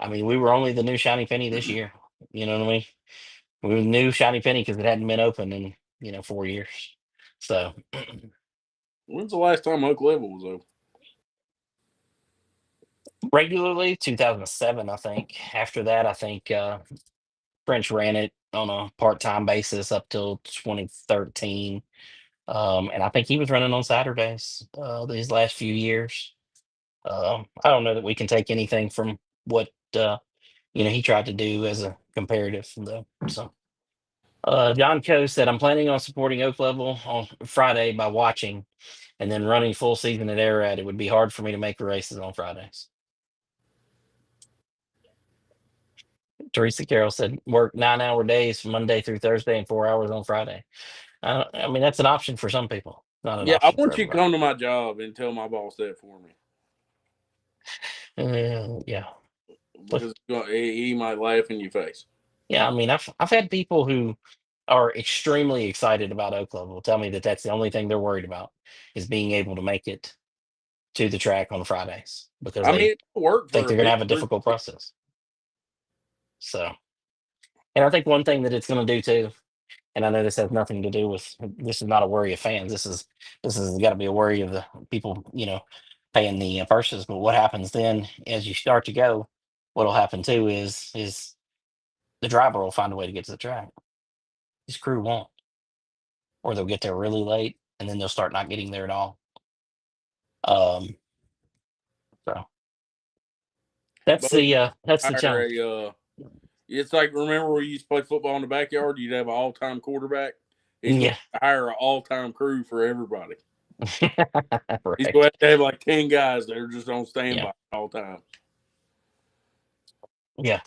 I mean, we were only the new shiny penny this year. You know what I mean? We were the new shiny penny because it hadn't been open in 4 years. So When's the last time Oak Level was open? regularly 2007, I think. After that, I think French ran it on a part-time basis up till 2013. And I think he was running on Saturdays these last few years. I don't know that we can take anything from what he tried to do as a comparative though. So John Coe said, I'm planning on supporting Oak Level on Friday by watching and then running full season at Arrowhead. It would be hard for me to make the races on Fridays. Teresa Carroll said, work 9-hour days from Monday through Thursday and 4 hours on Friday. I mean, that's an option for some people, not an Yeah, I option for want you to everybody. come to my job and tell my boss that for me Yeah. But because he might laugh in your face. yeah, I mean, I've had people who are extremely excited about Oak Level tell me that that's the only thing they're worried about is being able to make it to the track on Fridays because I they mean, it'll work think for a they're going to big have a group. difficult process. So, and I think one thing that it's going to do too, and I know this has nothing to do with this is not a worry of fans. This is got to be a worry of the people, paying the purses. But what happens then as you start to go? What'll happen too is the driver will find a way to get to the track. His crew won't, or they'll get there really late, and then they'll start not getting there at all. Um, so Both that's the hire challenge. a. It's like remember we used to play football in the backyard. You'd have an all-time quarterback. He's going Yeah, to hire an all-time crew for everybody. He's right. going to have like 10 guys that are just on Yeah, standby all the time. yeah.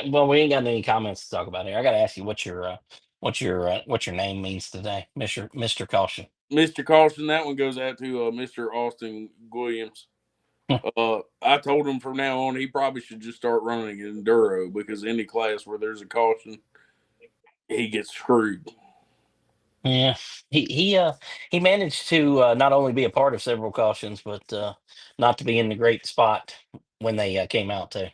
Well, we ain't got any comments to talk about here. I got to ask you what your name means today, Mister Caution. Mr. Caution, that one goes out to Mr. Austin Williams. I told him from now on he probably should just start running enduro because any class where there's a caution, he gets screwed. Yeah, he managed to not only be a part of several cautions, but not to be in the great spot when they came out too.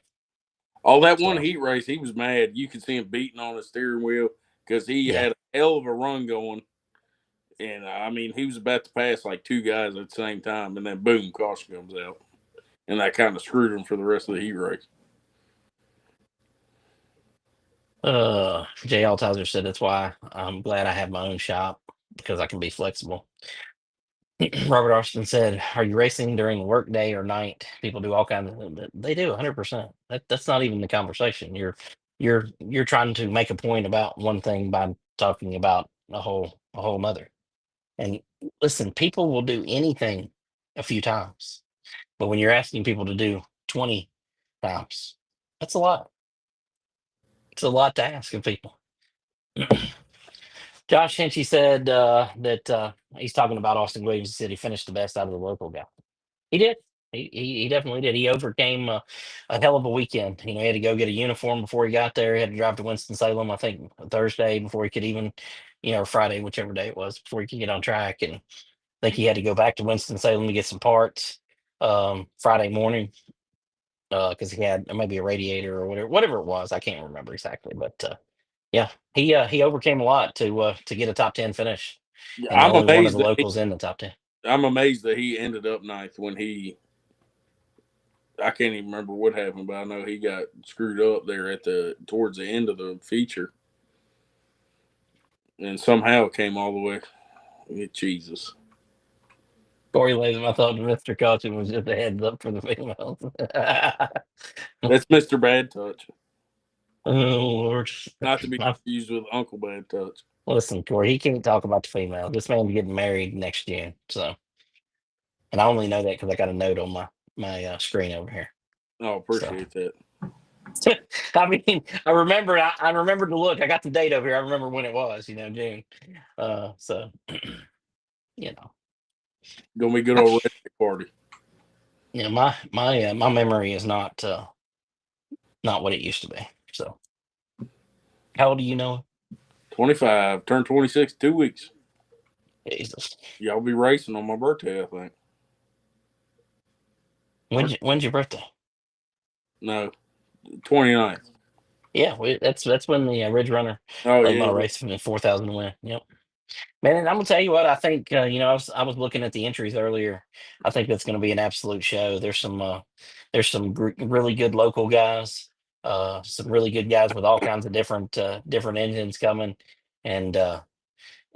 All that one So heat race, he was mad. You could see him beating on the steering wheel because he yeah. had a hell of a run going. And I mean, he was about to pass like two guys at the same time, and then boom, caution comes out, and that kind of screwed him for the rest of the heat race. Jay Altizer said that's why I'm glad I have my own shop because I can be flexible. Robert Austin said, "Are you racing during the workday or night? People do all kinds of. They do 100%. That's not even the conversation. You're trying to make a point about one thing by talking about a whole nother. And listen, people will do anything a few times, but when you're asking people to do 20 times, that's a lot. It's a lot to ask of people." Josh Hinchey said that he's talking about Austin Williams. He said he finished the best out of the local guy. He did. He definitely did. He overcame a hell of a weekend. He had to go get a uniform before he got there. He had to drive to Winston-Salem, I think, Thursday before he could even, or Friday, whichever day it was, before he could get on track. And I think he had to go back to Winston-Salem to get some parts Friday morning because he had maybe a radiator or whatever it was. I can't remember exactly, but yeah, he overcame a lot to get a top 10 finish, Yeah, and the only one of the locals in the top 10. I'm amazed that he ended up ninth when he. I can't even remember what happened, but I know he got screwed up there at the towards the end of the feature, and somehow it came all the way. Jesus, Corey Latham, I thought Mr. Caution was just a heads up for the females. that's Mister Bad Touch, Oh Lord. not to be I- confused with Uncle Bad Touch. Listen, Corey, he can't talk about the female. This man's getting married next June. So, and I only know that because I got a note on my screen over here. Oh, So, appreciate that. I mean, I remember to look. I got the date over here. I remember when it was, June. So, you know, Gonna be good old red party. my memory is not what it used to be. So, how old do you know? 25, turn 26 2 weeks. Jesus. Y'all be racing on my birthday, I think. Or When's your birthday? no, 29th. Yeah, that's when the Ridge Runner Oh late yeah, model race from the 4,000 to win. Yep. Man, and I'm gonna tell you what I think. I was looking at the entries earlier. I think that's going to be an absolute show. There's some really good local guys. Some really good guys with all kinds of different engines coming, and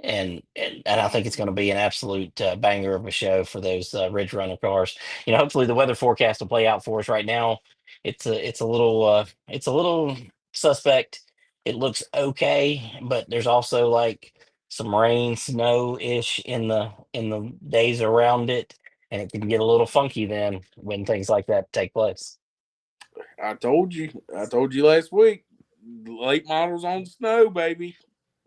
and I think it's going to be an absolute banger of a show for those Ridge Runner cars. Hopefully the weather forecast will play out for us. Right now, it's a little suspect. It looks okay, but there's also like some rain, snow ish in the days around it, and it can get a little funky then when things like that take place. I told you. I told you last week. Late models on the snow, baby.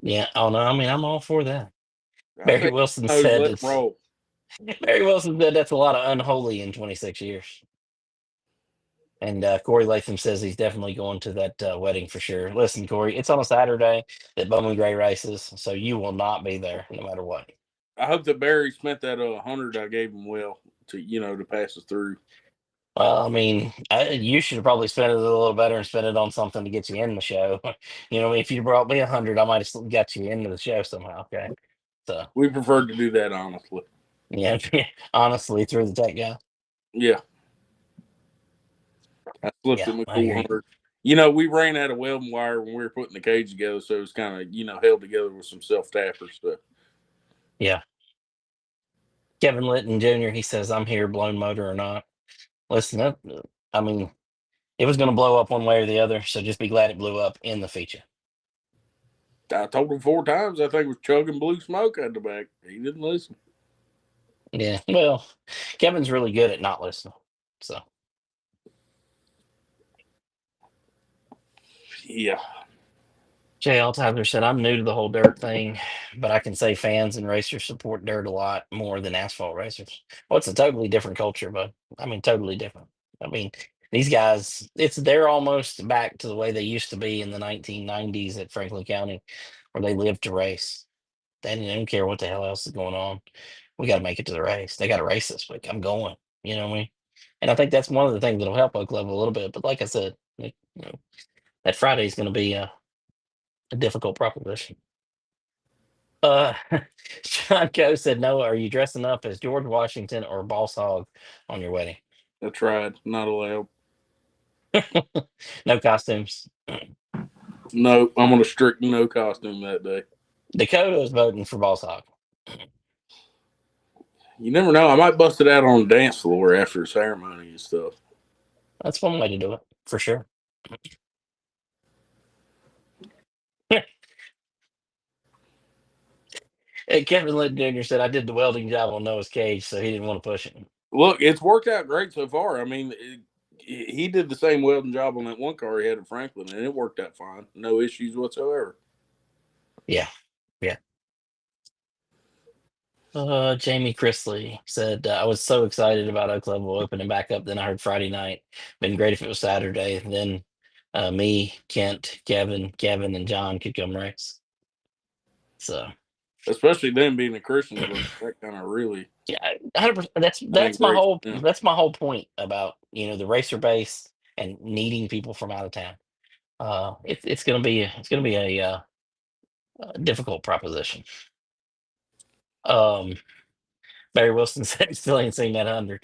Yeah, oh no, I mean I'm all for that. I Barry think Wilson snows said let them it's roll. Barry Wilson said that's a lot of unholy in 26 years. And Corey Latham says he's definitely going to that wedding for sure. Listen, Corey, it's on a Saturday that Bowman Gray races, so you will not be there no matter what. I hope that Barry spent that 100 I gave him well to pass us through. Well, I mean, you should have probably spent it a little better and spent it on something to get you in the show. If you brought me 100, I might have got you into the show somehow. Okay, so We preferred to do that honestly. yeah, honestly, through the tech guy. Yeah, I slipped Yeah, him a I cool hear you. 100. We ran out of welding wire when we were putting the cage together, so it was kind of held together with some self tappers stuff. Yeah, Kevin Litton Jr. He says I'm here, blown motor or not. Listen, I mean, it was going to blow up one way or the other, so just be glad it blew up in the feature. I told him 4 times. I think it was chugging blue smoke out the back. He didn't listen. Yeah, well, Kevin's really good at not listening. So Yeah, Jay Altizer said, I'm new to the whole dirt thing, but I can say fans and racers support dirt a lot more than asphalt racers. Well, it's a totally different culture, but I mean, totally different. I mean, these guys, they're almost back to the way they used to be in the 1990s at Franklin County, where they lived to race. They don't care what the hell else is going on. We got to make it to the race. They got to race this week. I'm going. You know what I mean? And I think that's one of the things that'll help Oak Level a little bit. But like I said, that Friday is going to be a difficult proposition. Uh, John Coe said, Noah, are you dressing up as George Washington or Boss Hog on your wedding? I tried. Not allowed. No costumes. No, I'm on a strict no costume that day. Dakota is voting for Boss Hog. You never know. I might bust it out on the dance floor after the ceremony and stuff. That's one way to do it, for sure. Hey, Kevin Litt Jr. said, I did the welding job on Noah's cage, so he didn't want to push it. Look, it's worked out great so far. I mean, he did the same welding job on that one car he had at Franklin, and it worked out fine. No issues whatsoever. Yeah. Yeah. Jamie Chrisley said, I was so excited about Oak Level opening back up. Then I heard Friday night. Been great if it was Saturday. Then me, Kent, Kevin, and John could come race. So Especially them being a Christian club. That kind of really, 100%. That's I think, that's my great whole for them. that's my whole point about the racer base and needing people from out of town. It's gonna be a difficult proposition. Um, Barry Wilson said he still ain't seen that 100.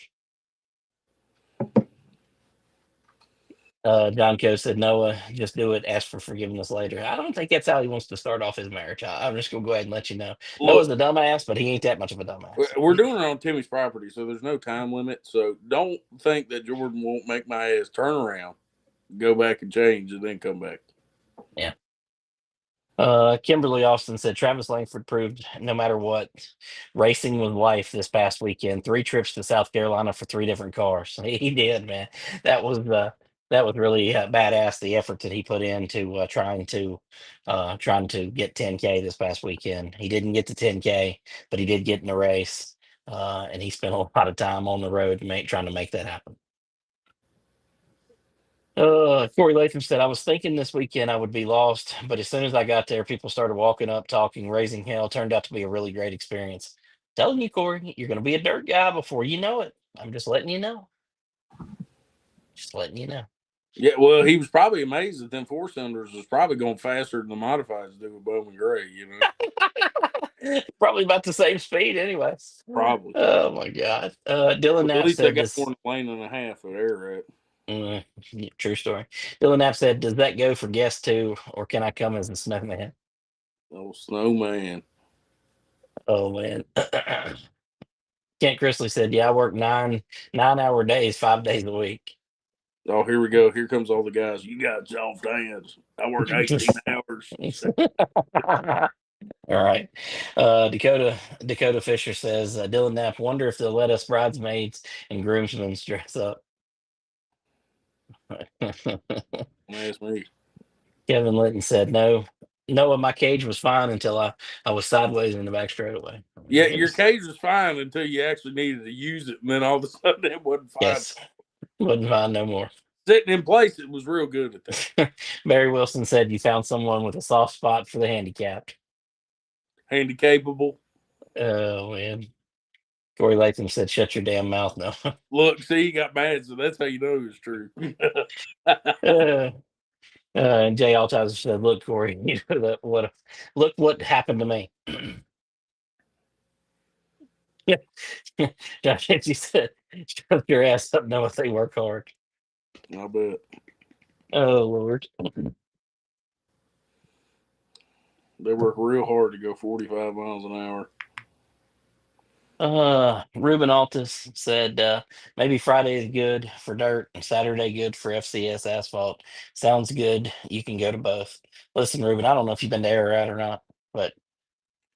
John Coe said, Noah, just do it. Ask for forgiveness later. I don't think that's how he wants to start off his marriage. I'm just going to go ahead and let you know. Look, Noah's a dumbass, but he ain't that much of a dumbass. we're doing it on Timmy's property, so there's no time limit. So don't think that Jordan won't make my ass turn around, go back and change, and then come back. Yeah. Kimberly Austin said Travis Langford proved no matter what, racing was life this past weekend. 3 trips to South Carolina for 3 different cars. He did, man. That was that was really badass. The effort that he put into trying to get 10K this past weekend. He didn't get to 10K, but he did get in the race, and he spent a lot of time on the road trying to make that happen. Corey Latham said, I was thinking this weekend I would be lost, but as soon as I got there, people started walking up, talking, raising hell. Turned out to be a really great experience. Telling you, Corey, you're going to be a dirt guy before you know it. I'm just letting you know. Just letting you know. Yeah, well, he was probably amazed that them 4 cylinders was probably going faster than the modifieds do with Bowman Gray. Probably about the same speed, anyways. Probably. Oh my god. Dylan Well, at Knapp least I said got this. more than a lane and a half of air at. Mm, yeah, true story. Dylan Knapp said, "Does that go for guest too, or can I come as a snowman?" Oh, snowman. Oh man. Kent Chrisley said, "Yeah, I work 9 hour days, 5 days a week." Oh, here we go. Here comes all the guys. You got soft hands. I work 18 hours. All right. Dakota Fisher says, Dylan Knapp, wonder if they'll let us bridesmaids and groomsmen dress up. That's me. Kevin Litton said, no. No, my cage was fine until I was sideways in the back straightaway. I Yeah, mean, it your was, cage was fine until you actually needed to use it, and then all of a sudden it wasn't fine. yes, wasn't fine no more. Sitting in place, it was real good at that. Barry Wilson said, you found someone with a soft spot for the handicapped. Handy capable. Oh, man. Corey Latham said, shut your damn mouth now. Look, see, you got mad, so that's how you know it's true. And Jay Altizer said, "Look, Corey, you know look what happened to me." Josh Hinchee said, "Shut your ass up, know if they work hard." I bet. Oh Lord. They work real hard to go 45 miles an hour. Ruben Altus said, maybe Friday is good for dirt and Saturday good for FCS asphalt. Sounds good. You can go to both. Listen, Ruben, I don't know if you've been to Ararat or not, but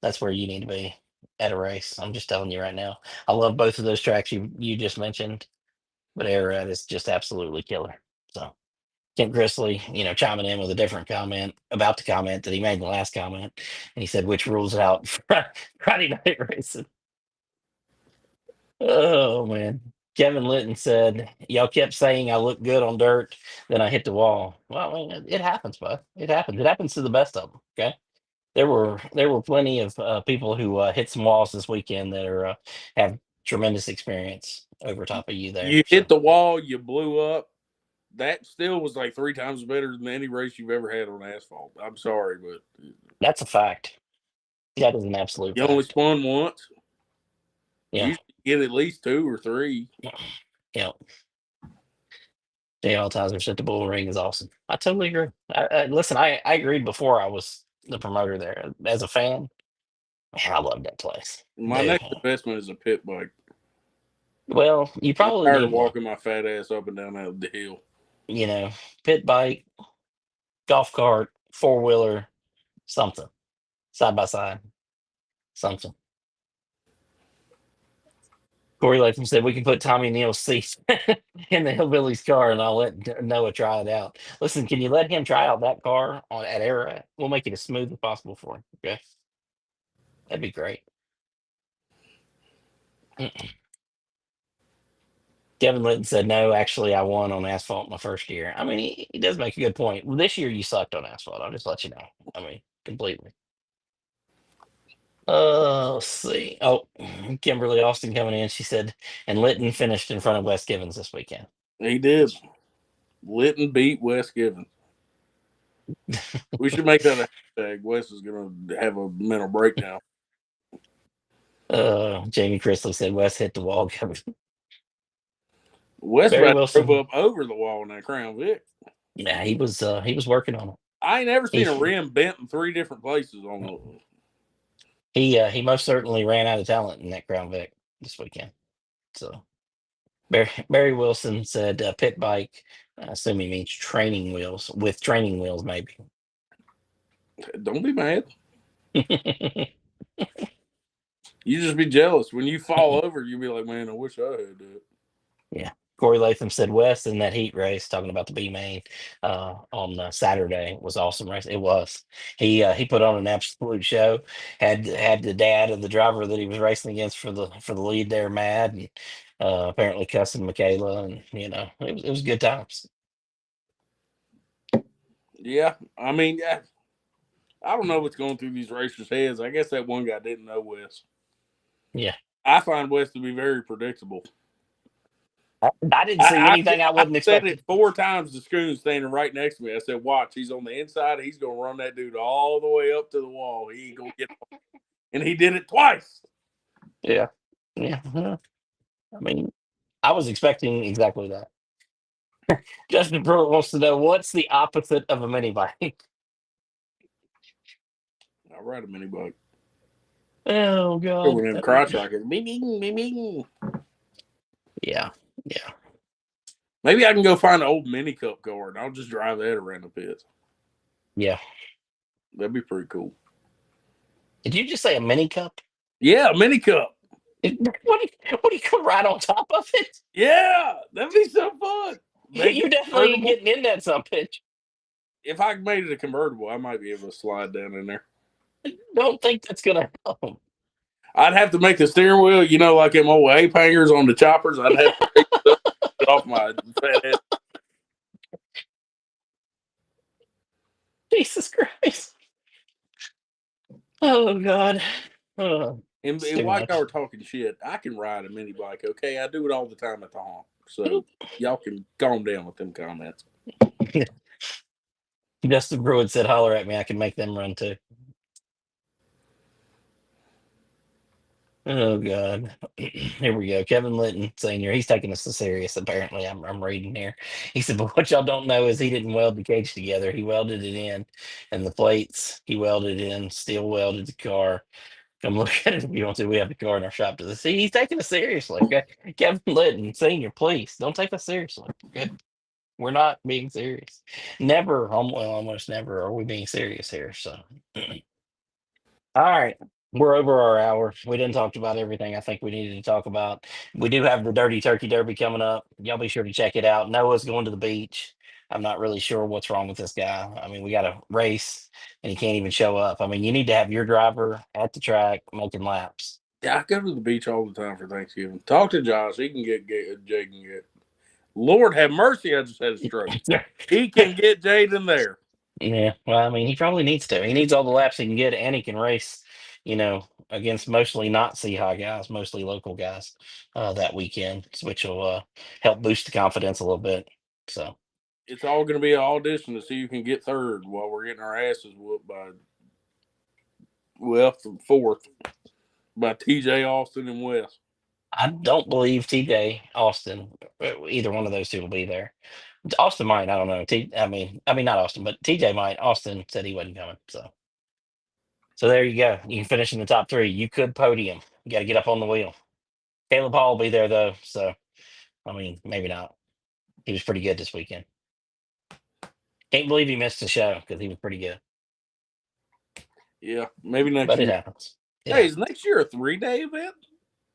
that's where you need to be at a race. I'm just telling you right now. I love both of those tracks you just mentioned, but Ararat is just absolutely killer. So Kent Grizzly, chiming in with a different comment about the comment that he made in the last comment, and he said, "Which rules out Friday night racing?" Oh man. Kevin Litton said, "Y'all kept saying I look good on dirt, then I hit the wall." Well, I mean, it happens, bud. It happens. It happens to the best of them. Okay. There were plenty of people who hit some walls this weekend that are have tremendous experience over top of you there. You hit So the wall, you blew up. That still was like 3 times better than any race you've ever had on asphalt. I'm sorry, but that's a fact. That is an absolute you only fact. spun once. Yeah. You should get at least 2 or 3. Yeah. Jay Altizer said the bull ring is awesome. I totally agree. Listen, I agreed before I was the promoter there. As a fan, man, I love that place. My Dude. next investment is a pit bike. Well, you I'm probably tired of need one. walking my fat ass up and down that hill. You know, pit bike, golf cart, four wheeler, something. Side by side. Something. Corey Latham said we can put Tommy Neal's seat in the hillbilly's car, and I'll let Noah try it out. Listen, can you let him try out that car at Ararat? We'll make it as smooth as possible for him. Okay, that'd be great. Mm. Kevin Litton said no. Actually, I won on asphalt my first year. I mean, he does make a good point. Well, this year you sucked on asphalt. I'll just let you know. I mean, completely. Let's see. Oh, Kimberly Austin coming in. She said, and Litton finished in front of West Givens this weekend. He did. Litton beat Wes Givens. We should make that a hashtag. Wes is going to have a mental breakdown. Jamie Chrisley said West hit the wall. Wes Barry about drove Wilson. up over the wall in that Crown Vic. Yeah, he was working on it. I ain't never seen a He rim bent in 3 different places on the. he most certainly ran out of talent in that Crown Vic this weekend. So Barry Wilson said pit bike. I assume he means training wheels with training wheels, maybe. Don't be mad. You just be jealous. When you fall over, you be like, man, I wish I had that. Yeah. Corey Latham said West in that heat race, talking about the B main on Saturday was awesome race. It was. He put on an absolute show. Had the dad of the driver that he was racing against for the lead there mad, and apparently cussing Michaela, and it was good times. Yeah. I mean, yeah, I don't know what's going through these racers' heads. I guess that one guy didn't know Wes. Yeah. I find Wes to be very predictable. I didn't see I, anything I I wouldn't said expect. it 4 times to Schoon standing right next to me. I said, watch, he's on the inside. He's going to run that dude all the way up to the wall. He ain't going to get and he did it twice. Yeah. Yeah. I mean, I was expecting exactly that. Justin Pruitt wants to know what's the opposite of a mini bike. I ride a mini bike. Oh God. One of them crotch rockets. Bing, bing, bing, bing. Yeah. Yeah. Maybe I can go find an old mini cup car and I'll just drive that around the pits. Yeah. That'd be pretty cool. Did you just say a mini cup? Yeah, mini cup. What do you come right on top of it? Yeah, that'd be so fun. Make You it definitely convertible. getting in that some pitch. If I made it a convertible, I might be able to slide down in there. Don't think that's gonna help. I'd have to make the steering wheel, like them old ape hangers on the choppers. I'd have to take it off my fat ass. Jesus Christ. Oh God. Oh, it's And too while y'all much. were talking shit, I can ride a mini bike, okay? I do it all the time at the haunt. So y'all can calm down with them comments. Justin Pruitt said, "Holler at me. I can make them run too." Oh God. Here we go. Kevin Litton Sr. He's taking us to serious, apparently. I'm reading here. He said, but what y'all don't know is he didn't weld the cage together. He welded it in. And the plates he welded in, steel welded the car. Come look at it if you want to. We have the car in our shop to see. He's taking us seriously. Okay. Kevin Litton Sr., please don't take us seriously. Okay. We're not being serious. Never, well, almost never are we being serious here. So all right. We're over our hour. We didn't talk about everything I think we needed to talk about. We do have the Dirty Turkey Derby coming up. Y'all be sure to check it out. Noah's going to the beach. I'm not really sure what's wrong with this guy. I mean, we got a race and he can't even show up. I mean, you need to have your driver at the track making laps. Yeah, I go to the beach all the time for Thanksgiving. Talk to Josh. He can get Jay can get. Lord have mercy, I just had a stroke. He can get Jaden there. Yeah, well, I mean, he probably needs to. He needs all the laps he can get, and he can race, against mostly not High guys, mostly local guys, that weekend, which will help boost the confidence a little bit. So, It's all going to be an audition to see who can get third while we're getting our asses whooped by, well, fourth by TJ Austin and Wes. I don't believe TJ Austin, either one of those two will be there. Austin might, I don't know. I mean not Austin, but TJ might. Austin said he wasn't coming, so there you go. You can finish in the top three. You could podium. You got to get up on the wheel. Caleb Hall will be there though, so I mean, maybe not. He was pretty good this weekend. Can't believe he missed the show because he was pretty good. Yeah, maybe next But it year. happens. It Hey, is happens. next year a 3-day event?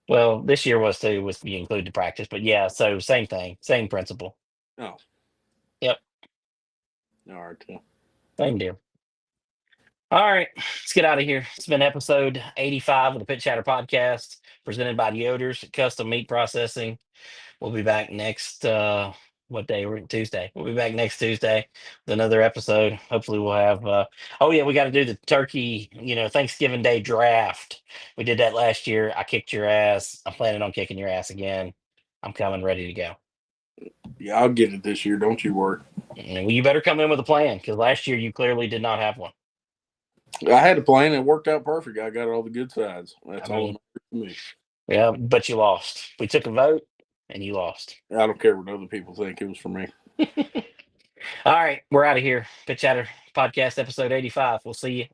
Well, this year was too, was you include the practice, but yeah, so same thing, same principle. Oh, Yep, all right. same deal. All right, let's get out of here. It's been episode 85 of the Pit Chatter Podcast, presented by Yoder's Custom Meat Processing. We'll be back next what day? We're Tuesday. We'll be back next Tuesday with another episode. Hopefully we'll have oh yeah, we got to do the turkey, Thanksgiving Day draft. We did that last year. I kicked your ass. I'm planning on kicking your ass again. I'm coming ready to go. Yeah, I'll get it this year. Don't you worry. And you better come in with a plan because last year you clearly did not have one. I had a plan. It worked out perfect. I got all the good sides. That's I all that mean, matters to me. yeah, but you lost. We took a vote and you lost. I don't care what other people think. It was for me. All right, we're out of here. Pitch Chatter Podcast episode 85. We'll see you